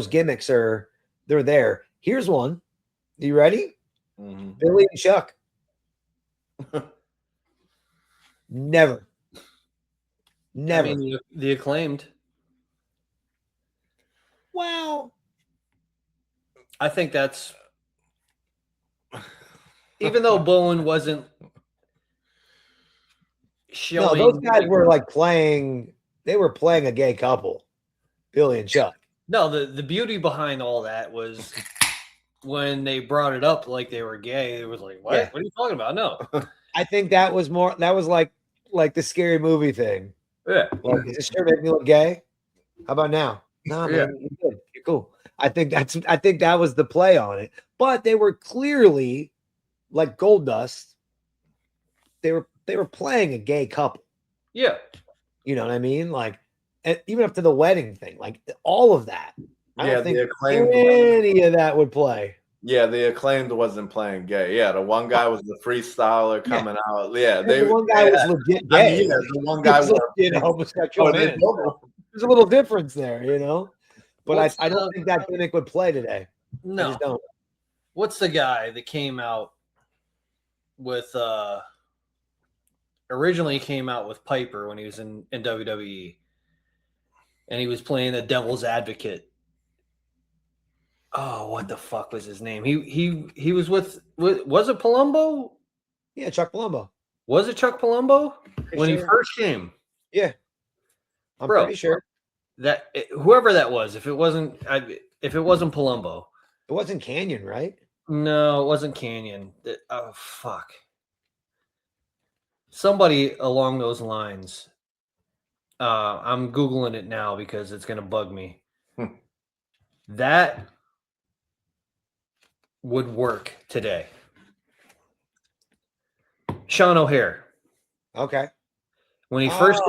gimmicks they're there. Here's one. You ready? Billy and Chuck. Never. I mean, the Acclaimed. Well, I think that's even though Bowen wasn't showing. No, those guys were like playing. They were playing a gay couple, Billy and Chuck. No, the beauty behind all that was when they brought it up like they were gay. It was like, what? Yeah. What are you talking about? No, I think that was more. That was like the Scary Movie thing. Yeah, like, is this shirt making me look gay? How about now? No, man, you're good. You're cool. I think that was the play on it. But they were clearly like Goldust. They were playing a gay couple. Yeah, you know what I mean. Like even up to the wedding thing, like all of that. I don't think any of that would play. Yeah, the Acclaimed wasn't playing gay. Yeah, the one guy was the freestyler coming out. Yeah, the one guy was legit gay. I mean, the one guy was homosexual. Man. There's a little difference there, you know. But I don't think that gimmick would play today. No. I just don't. What's the guy that came out with originally came out with Piper when he was in WWE, and he was playing the devil's advocate. Oh, what the fuck was his name? He was with was it Palumbo? Yeah, Chuck Palumbo. Was it Chuck Palumbo when he first came? Yeah, I'm pretty sure that whoever that was, if it wasn't Palumbo, it wasn't Canyon, right? No, it wasn't Canyon. Oh fuck, somebody along those lines. I'm Googling it now because it's gonna bug me. That would work today. Sean O'Hare. Okay. When he first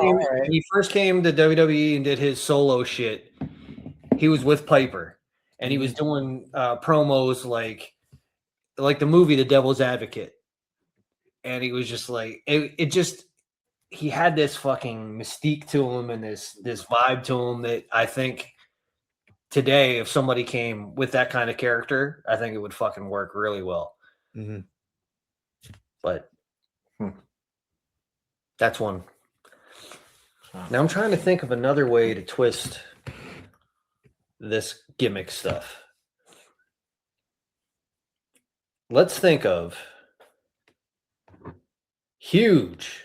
came to WWE and did his solo shit, he was with Piper and he was doing promos like the movie The Devil's Advocate. And he was just like he had this fucking mystique to him and this vibe to him that I think today, if somebody came with that kind of character, I think it would fucking work really well. Mm-hmm. But that's one. Now I'm trying to think of another way to twist this gimmick stuff. Let's think of huge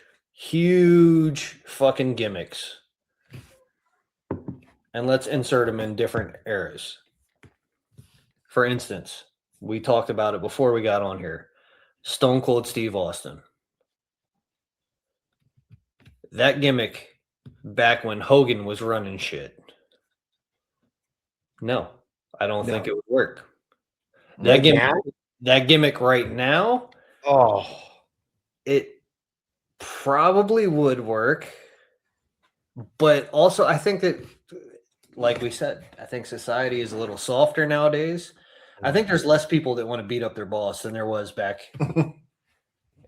fucking gimmicks. And let's insert them in different eras. For instance, we talked about it before we got on here. Stone Cold Steve Austin. That gimmick back when Hogan was running shit. No, I don't think it would work. That gimmick right now, it probably would work. But also, I think that, like we said, I think society is a little softer nowadays. I think there's less people that want to beat up their boss than there was back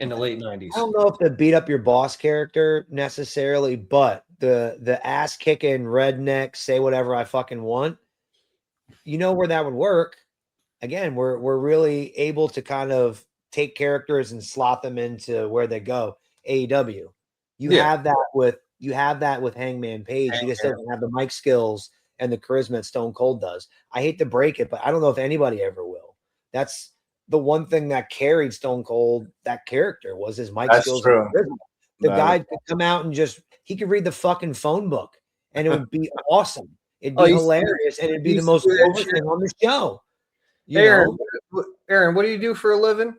in the late 90s. I don't know if the beat up your boss character necessarily, but the ass kicking redneck, say whatever I fucking want, you know where that would work. Again, we're really able to kind of take characters and slot them into where they go. AEW. You have that with you have that with Hangman Page. He just doesn't have the mic skills and the charisma that Stone Cold does. I hate to break it, but I don't know if anybody ever will. That's the one thing that carried Stone Cold, that character, was his mic skills. True. And charisma. The guy could come out and he could read the fucking phone book and it would be awesome. It'd be hilarious and it'd be the most over thing on the show. Aaron, what do you do for a living?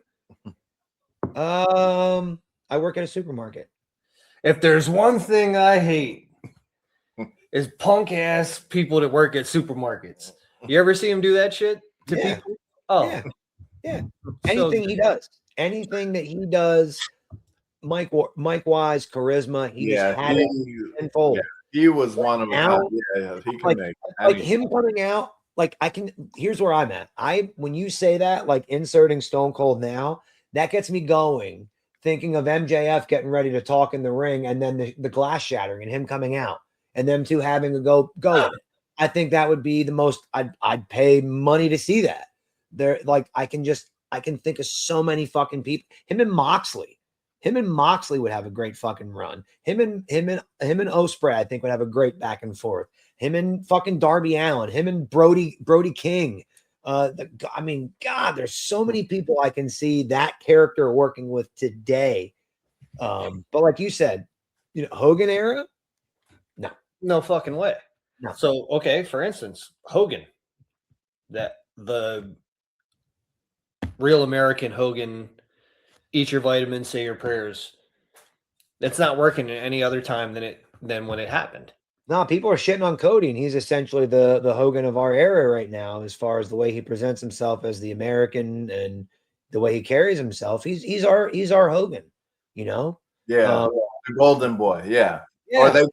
I work at a supermarket. If there's one thing I hate, is punk ass people that work at supermarkets. You ever see him do that shit to people? Oh, yeah. Anything anything that he does, Mike wise, charisma, he just had it tenfold. Yeah, he was one of them. He can make like him coming out. Like here's where I'm at. When you say that, like inserting Stone Cold now, that gets me going, thinking of MJF getting ready to talk in the ring, and then the glass shattering and him coming out, and them two having to go at it. I think that would be the most. I'd pay money to see that. They're like I can think of so many fucking people. Him and Moxley would have a great fucking run. Him and Ospreay, I think, would have a great back and forth. Him and fucking Darby Allin, him and Brody King. I mean, God, there's so many people I can see that character working with today. But like you said, Hogan era, no fucking way. No. So okay, for instance, Hogan, that the real American Hogan, eat your vitamins, say your prayers. That's not working at any other time than when it happened. No, people are shitting on Cody, and he's essentially the Hogan of our era right now, as far as the way he presents himself as the American and the way he carries himself. He's our Hogan, Yeah, the golden boy. Yeah. Or I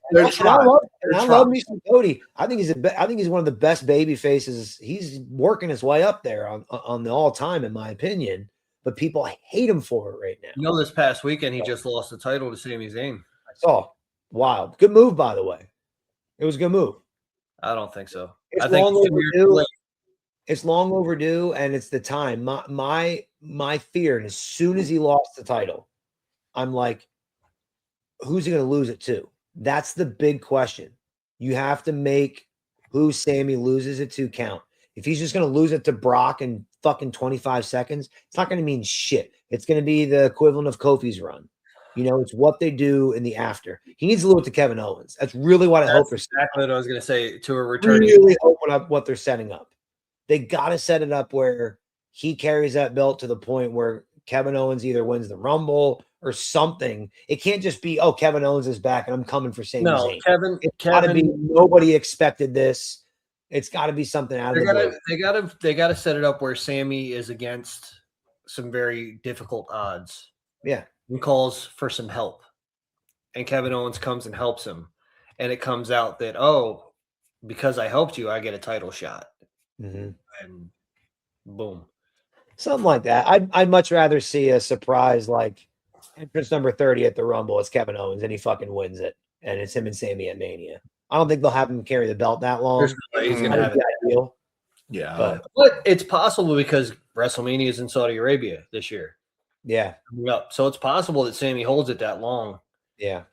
love me some Cody. I think he's one of the best baby faces. He's working his way up there on the all time, in my opinion. But people hate him for it right now. This past weekend he just lost the title to Sami Zayn. I saw. Wild. Good move, by the way. It was a good move. I don't think so. It's long overdue. It's long overdue, and it's the time. My fear, and as soon as he lost the title, I'm like, who's he going to lose it to? That's the big question. You have to make who Sammy loses it to count. If he's just going to lose it to Brock in fucking 25 seconds, it's not going to mean shit. It's going to be the equivalent of Kofi's run. It's what they do in the after. He needs to lose it to Kevin Owens. That's really what I hope. That's exactly what I was going to say to a returning. Really hope what they're setting up. They got to set it up where he carries that belt to the point where Kevin Owens either wins the Rumble or something. It can't just be, Kevin Owens is back and I'm coming for Sami Zayn. It's got to be nobody expected this. It's got to be something out of the blue. They got to set it up where Sammy is against some very difficult odds. Yeah. He calls for some help, and Kevin Owens comes and helps him, and it comes out that, because I helped you, I get a title shot. Mm-hmm. And boom. Something like that. I'd much rather see a surprise like entrance number 30 at the Rumble. It's Kevin Owens, and he fucking wins it, and it's him and Sammy at Mania. I don't think they'll have him carry the belt that long. He's going to have it. Yeah. But it's possible because WrestleMania is in Saudi Arabia this year. Yeah. So it's possible that Sammy holds it that long. Yeah.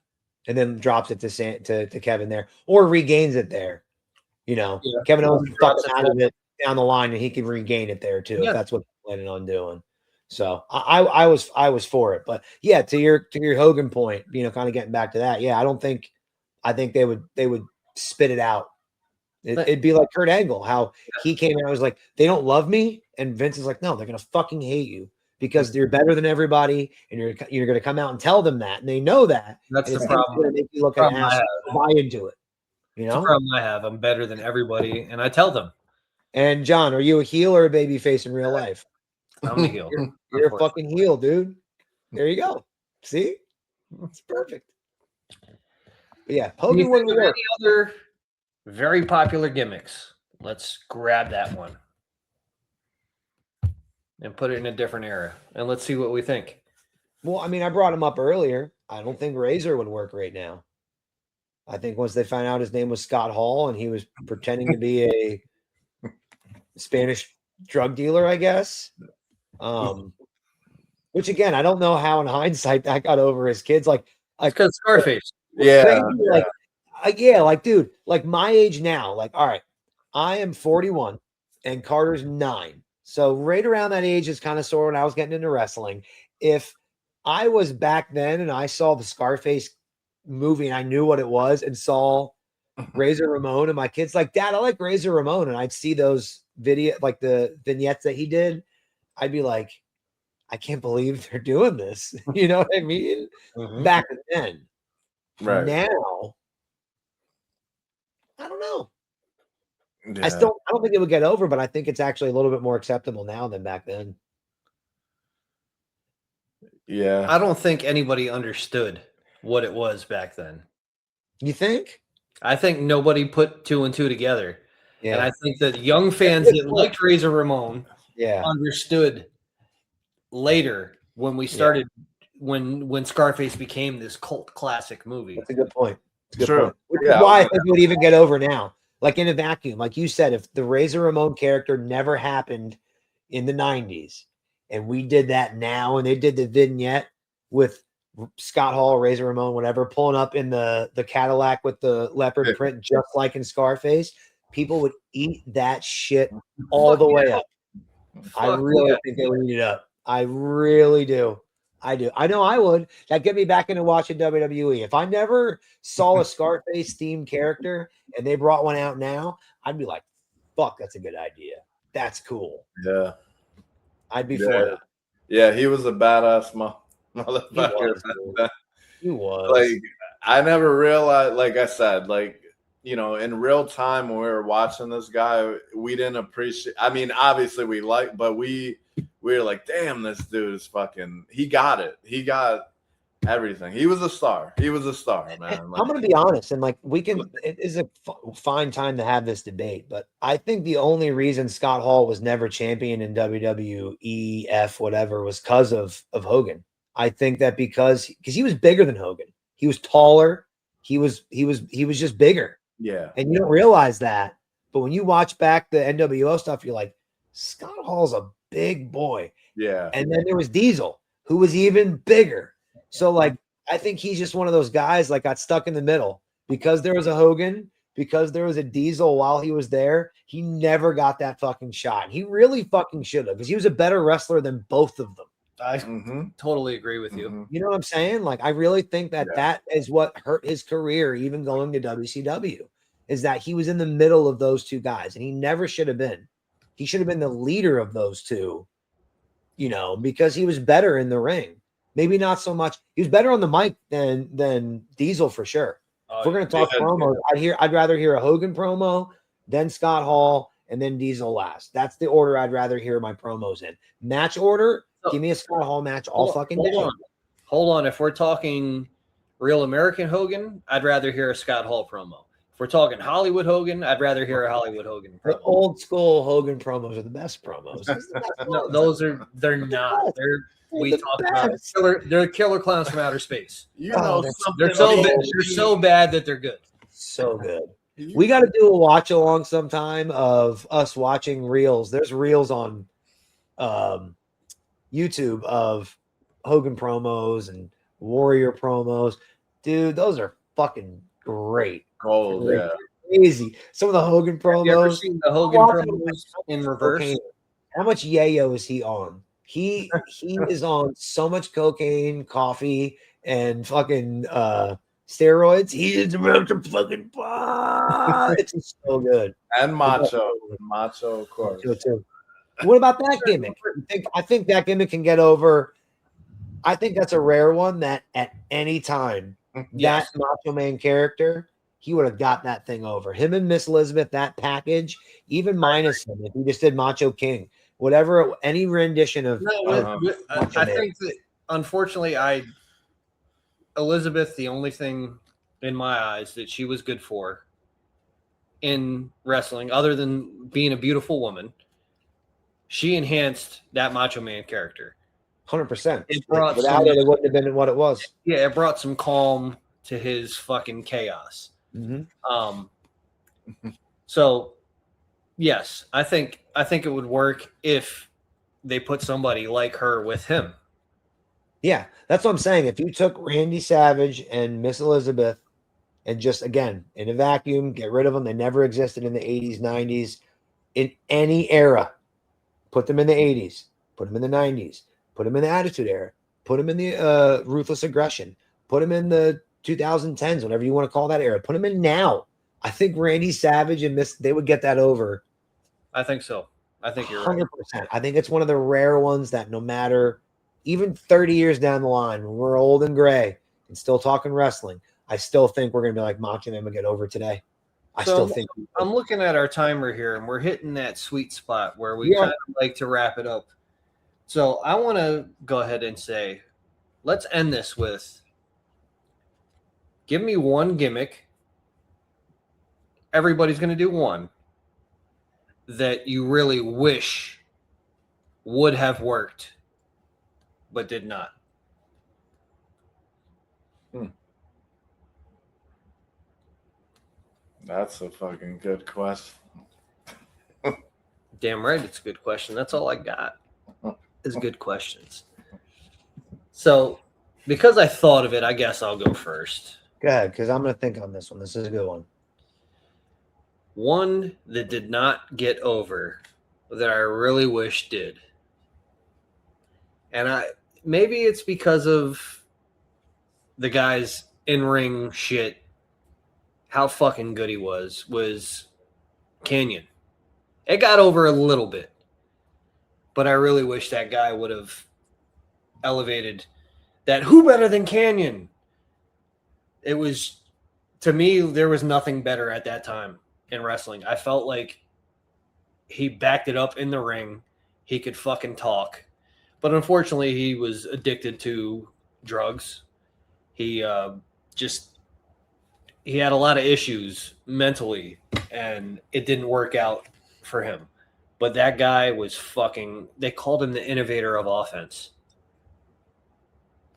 And then drops it to Kevin there or regains it there. Kevin Owens fucks out of it down the line and he can regain it there too. If that's what they're planning on doing. So I was for it. But yeah, to your Hogan point, kind of getting back to that. Yeah, I think they would spit it out. It'd be like Kurt Angle, how he came out and was like, they don't love me. And Vince is like, no, they're going to fucking hate you because you're better than everybody. And you're going to come out and tell them that. And they know that. That's the problem. Going to make you look at ass and buy into it. That's the problem I have. I'm better than everybody. And I tell them. And John, are you a heel or a baby face in real life? I'm a heel. You're a fucking heel, dude. There you go. See? It's perfect. But yeah, Hogan wouldn't work. Any other very popular gimmicks? Let's grab that one and put it in a different era, and let's see what we think. Well, I mean, I brought him up earlier. I don't think Razor would work right now. I think once they found out his name was Scott Hall and he was pretending to be a Spanish drug dealer, I guess. Which again, I don't know how in hindsight that got over his kids. Like because Scarface. Yeah. Like, dude, like my age now, like, all right, I am 41 and Carter's 9. So right around that age is kind of sort of when I was getting into wrestling. If I was back then and I saw the Scarface movie and I knew what it was and saw Razor Ramon and my kids like, Dad, I like Razor Ramon, and I'd see those like the vignettes that he did, I'd be like, I can't believe they're doing this. You know what I mean? Back then. Right. Now, I don't know. Yeah. I don't think it would get over, but I think it's actually a little bit more acceptable now than back then. Yeah. I don't think anybody understood what it was back then. You think? I think nobody put 2 and 2 together. Yeah. And I think that young fans that liked Razor Ramon understood later when we started, when Scarface became this cult classic movie. That's a good point. True. Which is why I think it would even get over now. Like in a vacuum, like you said, if the Razor Ramon character never happened in the 90s and we did that now and they did the vignette with Scott Hall, Razor Ramon, whatever, pulling up in the Cadillac with the leopard print, just like in Scarface, people would eat that shit all the way up. I really think they would eat it up. I really do. I do. I know I would. That'd get me back into watching WWE. If I never saw a Scarface themed character and they brought one out now, I'd be like, fuck, that's a good idea. That's cool. Yeah. I'd be for that. Yeah, he was a badass motherfucker. He was. Like, I never realized, like I said, like, you know, in real time when we were watching this guy, we didn't appreciate, I mean, obviously we liked, but we were like, damn, this dude is fucking, he got it. He got everything. He was a star. He was a star, man. Like, I'm going to be honest, and like it is a fine time to have this debate, but I think the only reason Scott Hall was never champion in WWEF, whatever, was because of Hogan. I think that because he was bigger than Hogan. He was taller. He was just bigger. Yeah. And you don't realize that. But when you watch back the NWO stuff, you're like, Scott Hall's a big boy. Yeah. And then there was Diesel, who was even bigger. So, like, I think he's just one of those guys, like, got stuck in the middle. Because there was a Hogan, because there was a Diesel while he was there, he never got that fucking shot. He really fucking should have, because he was a better wrestler than both of them. I totally agree with you. You know what I'm saying? Like, I really think that that is what hurt his career, even going to WCW, is that he was in the middle of those two guys, and he never should have been. He should have been the leader of those two, you know, because he was better in the ring. Maybe not so much. He was better on the mic than Diesel for sure. If we're going to talk promos, I'd rather hear a Hogan promo, then Scott Hall, and then Diesel last. That's the order I'd rather hear my promos in. Match order, give me a Scott Hall match all fucking day. Hold on. If we're talking real American Hogan, I'd rather hear a Scott Hall promo. If we're talking Hollywood Hogan, I'd rather hear a Hollywood Hogan promo. The old school Hogan promos are the best promos. No, they're not. We talk about they're killer clowns from outer space. You know, they're so bad that they're good. So good. We got to do a watch along sometime of us watching reels. There's reels on YouTube of Hogan promos and Warrior promos. Dude, those are fucking great. Gold, yeah. Crazy. Some of the Hogan promos. Have you ever seen the Hogan promos in reverse? Cocaine. How much yayo is he on? He is on so much cocaine, coffee, and fucking steroids. He is about to fucking pot. It's so good. And Macho, of course. Macho too. What about that gimmick? I think that gimmick can get over. I think that's a rare one that at any time that Macho Man character, he would have got that thing over. Him and Miss Elizabeth, that package, even minus him, if he just did Macho King, whatever, any rendition of. I think that unfortunately, Elizabeth, the only thing in my eyes that she was good for in wrestling, other than being a beautiful woman, she enhanced that Macho Man character. 100%. It brought without it wouldn't have been what it was. Yeah, it brought some calm to his fucking chaos. So yes, I think it would work if they put somebody like her with him. Yeah, that's what I'm saying. If you took Randy Savage and Miss Elizabeth and just, again, in a vacuum, get rid of them. They never existed in the 80s, 90s, in any era. Put them in the 80s, put them in the 90s, put them in the Attitude Era, put them in the Ruthless Aggression, put them in the 2010s, whatever you want to call that era. Put them in now. I think Randy Savage and they would get that over. I think so. I think you're 100%. Right. I think it's one of the rare ones that no matter, even 30 years down the line, when we're old and gray and still talking wrestling, I still think we're going to be like, Macho Man would get over today. I still think. I'm looking at our timer here, and we're hitting that sweet spot where we kind of like to wrap it up. So I want to go ahead and say, let's end this with, give me one gimmick. Everybody's going to do one that you really wish would have worked, but did not. That's a fucking good question. Damn right, it's a good question. That's all I got is good questions. So, because I thought of it, I guess I'll go first. Go ahead, because I'm going to think on this one. This is a good one. One that did not get over that I really wish did. And maybe it's because of the guy's in-ring shit, how fucking good he was Canyon. It got over a little bit, but I really wish that guy would have elevated that. Who better than Canyon? It was, to me, there was nothing better at that time in wrestling. I felt like he backed it up in the ring. He could fucking talk, but unfortunately he was addicted to drugs. He had a lot of issues mentally, and it didn't work out for him. But that guy was they called him the innovator of offense.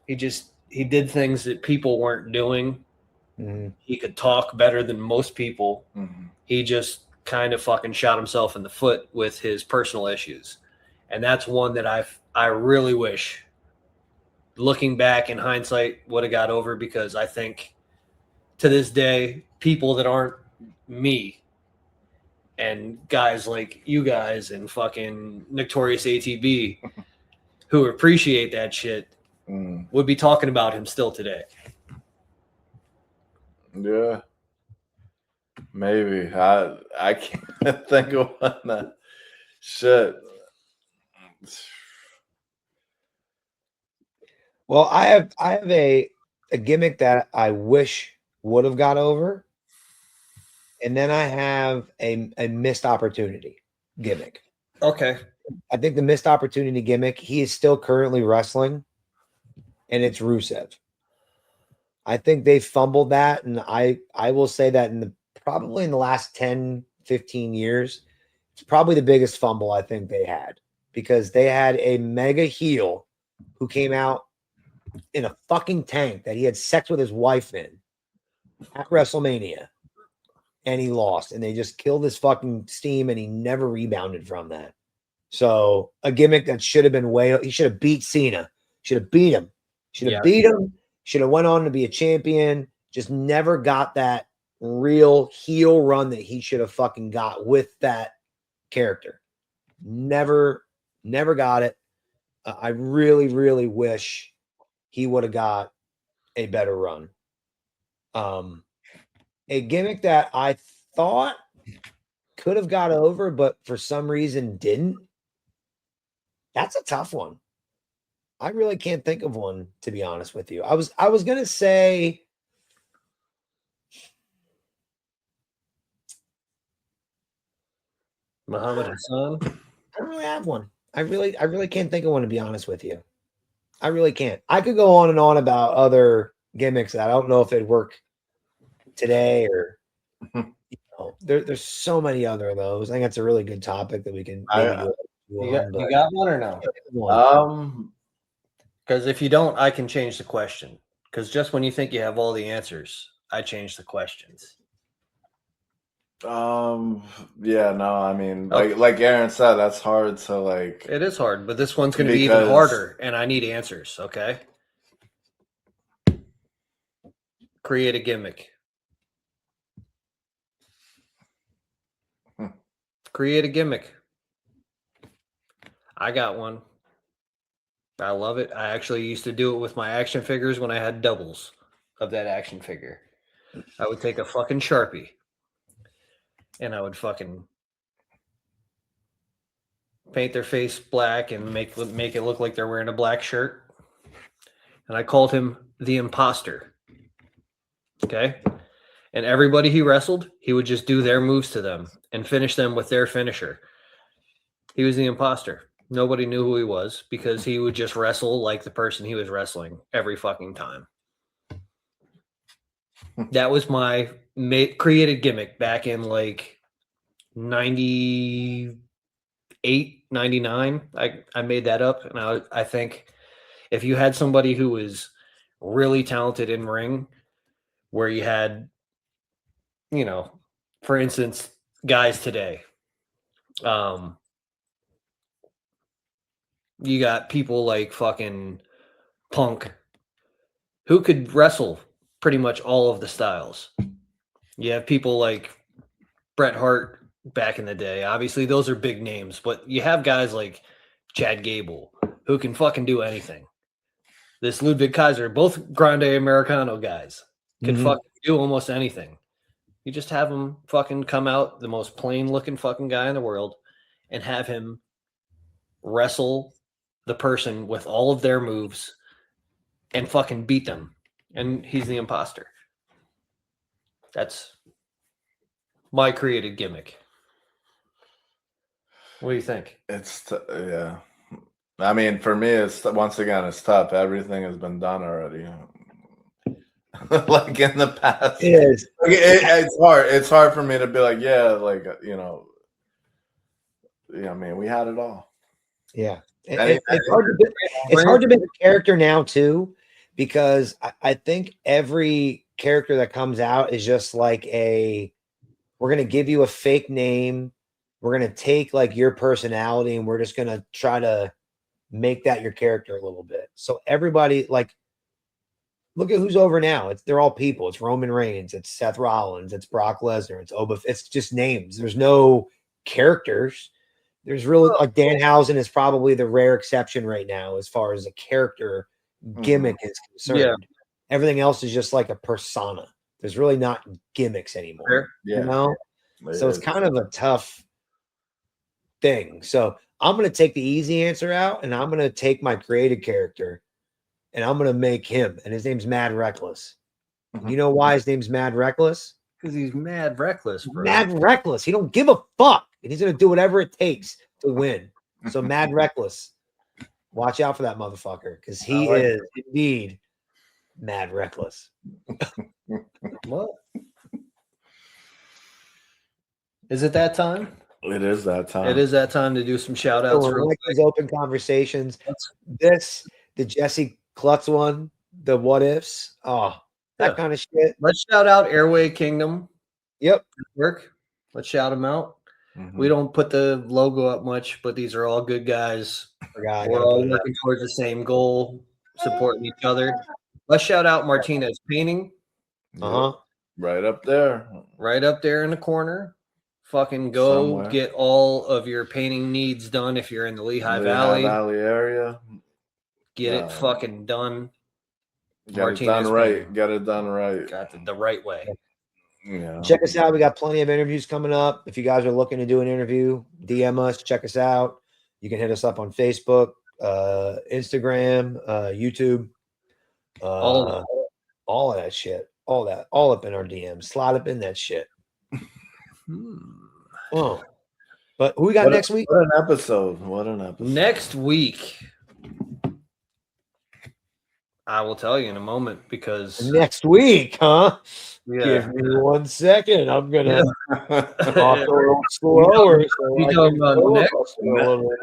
He did things that people weren't doing. Mm-hmm. He could talk better than most people. Mm-hmm. He just kind of fucking shot himself in the foot with his personal issues. And that's one that I really wish, looking back in hindsight, would have got over, because I think to this day, people that aren't me and guys like you guys and fucking Notorious ATB who appreciate that shit would be talking about him still today. Yeah. Maybe. I can't think of one that shit. Well, I have a gimmick that I wish would have got over, and then I have a missed opportunity gimmick. Okay. I think the missed opportunity gimmick, he is still currently wrestling, and it's Rusev. I think they fumbled that, and I will say that probably in the last 10, 15 years, it's probably the biggest fumble I think they had, because they had a mega heel who came out in a fucking tank that he had sex with his wife in at WrestleMania, and he lost, and they just killed his fucking steam, and he never rebounded from that. So a gimmick that should have been he should have beat Cena, should have beat him, should have went on to be a champion, just never got that real heel run that he should have fucking got with that character. Never got it. I really, really wish he would have got a better run. A gimmick that I thought could have got over, but for some reason didn't. That's a tough one. I really can't think of one, to be honest with you. I was gonna say Muhammad Hassan. I don't really have one. I really can't think of one, to be honest with you. I really can't. I could go on and on about other gimmicks that I don't know if it'd work today, or there's so many other of those. I think that's a really good topic that we can maybe you got one or no? Because if you don't, I can change the question. Because just when you think you have all the answers, I change the questions. Yeah, no, I mean, like Aaron said, that's hard to like. It is hard, but this one's going to be even harder, and I need answers. Okay. Create a gimmick. Create a gimmick. I got one. I love it. I actually used to do it with my action figures when I had doubles of that action figure. I would take a fucking Sharpie and I would fucking paint their face black and make it look like they're wearing a black shirt. And I called him the Imposter. Okay? And everybody he wrestled, he would just do their moves to them and finish them with their finisher. He was the Imposter. Nobody knew who he was because he would just wrestle like the person he was wrestling every fucking time. That was my created gimmick back in like 98, 99. I made that up. And I think if you had somebody who was really talented in ring, where you had, you know, for instance, guys today, you got people like fucking Punk who could wrestle pretty much all of the styles. You have people like Bret Hart back in the day. Obviously, those are big names, but you have guys like Chad Gable who can fucking do anything. This Ludwig Kaiser, both Grande Americano guys, can fucking do almost anything. You just have him fucking come out, the most plain looking fucking guy in the world, and have him wrestle the person with all of their moves and fucking beat them. And he's the Imposter. That's my created gimmick. What do you think? Yeah. I mean, for me, it's once again, it's tough. Everything has been done already. Like in the past, It is. It's hard. It's hard for me to be like, yeah, like I mean, we had it all. Yeah, it's hard to make a character now too, because I think every character that comes out is just like we're gonna give you a fake name, we're gonna take like your personality, and we're just gonna try to make that your character a little bit. So everybody, like, look at who's over now. They're all people. It's Roman Reigns, it's Seth Rollins, it's Brock Lesnar, it's it's just names. There's no characters. There's really, like, Danhausen is probably the rare exception right now as far as a character gimmick is concerned. Yeah. Everything else is just like a persona. There's really not gimmicks anymore. Yeah. You know? So it's kind of a tough thing. So I'm going to take the easy answer out, and I'm going to take my created character, and I'm going to make him, and his name's Mad Reckless. You know why his name's Mad Reckless? Because he's mad reckless, bro. Mad reckless. He don't give a fuck. And he's going to do whatever it takes to win. So Mad Reckless. Watch out for that motherfucker, because he is indeed mad reckless. What? Is it that time? It is that time. It is that time to do some shout outs. So like these open conversations. The Jesse Klutz one, the what ifs. Oh, that kind of shit. Let's shout out Airway Kingdom. Yep. Work. Let's shout them out. We don't put the logo up much, but these are all good guys. We're all working towards the same goal, supporting each other. Let's shout out Martinez Painting. Right up there. Right up there in the corner. Fucking go get all of your painting needs done if you're in the Lehigh Valley area. Get it fucking done. Get it done right. Get it done right. Got the right way. Yeah. Check us out. We got plenty of interviews coming up. If you guys are looking to do an interview, DM us. Check us out. You can hit us up on Facebook, Instagram, YouTube, all of that shit. All up in our DMs. Slide up in that shit. Oh, but who we got next week? What an episode! Next week, I will tell you in a moment, because next week, huh? Yeah. Give me 1 second. I'm gonna talk a little slower. You talking about next?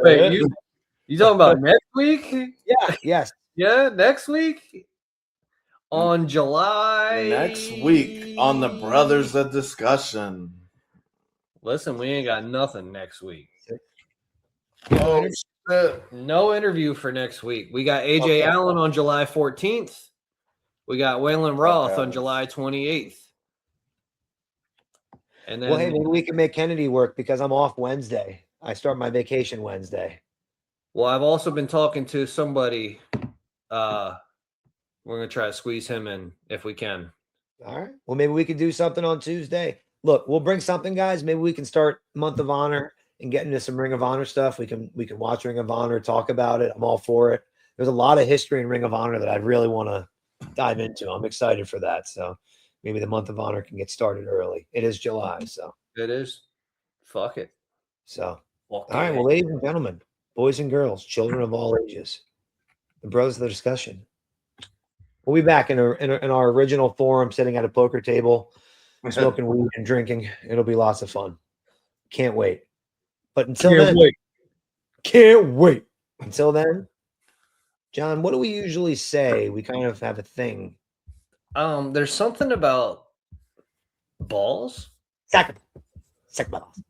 Wait, you talking about next week? Yeah. Yes. Yeah, next week on July. Next week on the Brothers of Discussion. Listen, we ain't got nothing next week. Oh shit! No interview for next week. We got AJ Allen on July 14th. We got Waylon Roth on July 28th. And then, well, hey, maybe we can make Kennedy work because I'm off Wednesday. I start my vacation Wednesday. well, I've also been talking to somebody. We're gonna try to squeeze him in if we can. All right. Well, maybe we could do something on Tuesday. Look, we'll bring something, guys. Maybe we can start Month of Honor and get into some Ring of Honor stuff. We can watch Ring of Honor, talk about it. I'm all for it. There's a lot of history in Ring of Honor that I really want to dive into. I'm excited for that. So maybe the Month of Honor can get started early. It is July, so It is. Fuck it. so. Okay. All right. Well, ladies and gentlemen, boys and girls, children of all ages, the brothers of the discussion. We'll be back in our original forum, sitting at a poker table, smoking weed and drinking. It'll be lots of fun. Can't wait. But until then, can't wait. Until then, John, what do we usually say? We kind of have a thing. There's something about balls. Sack balls.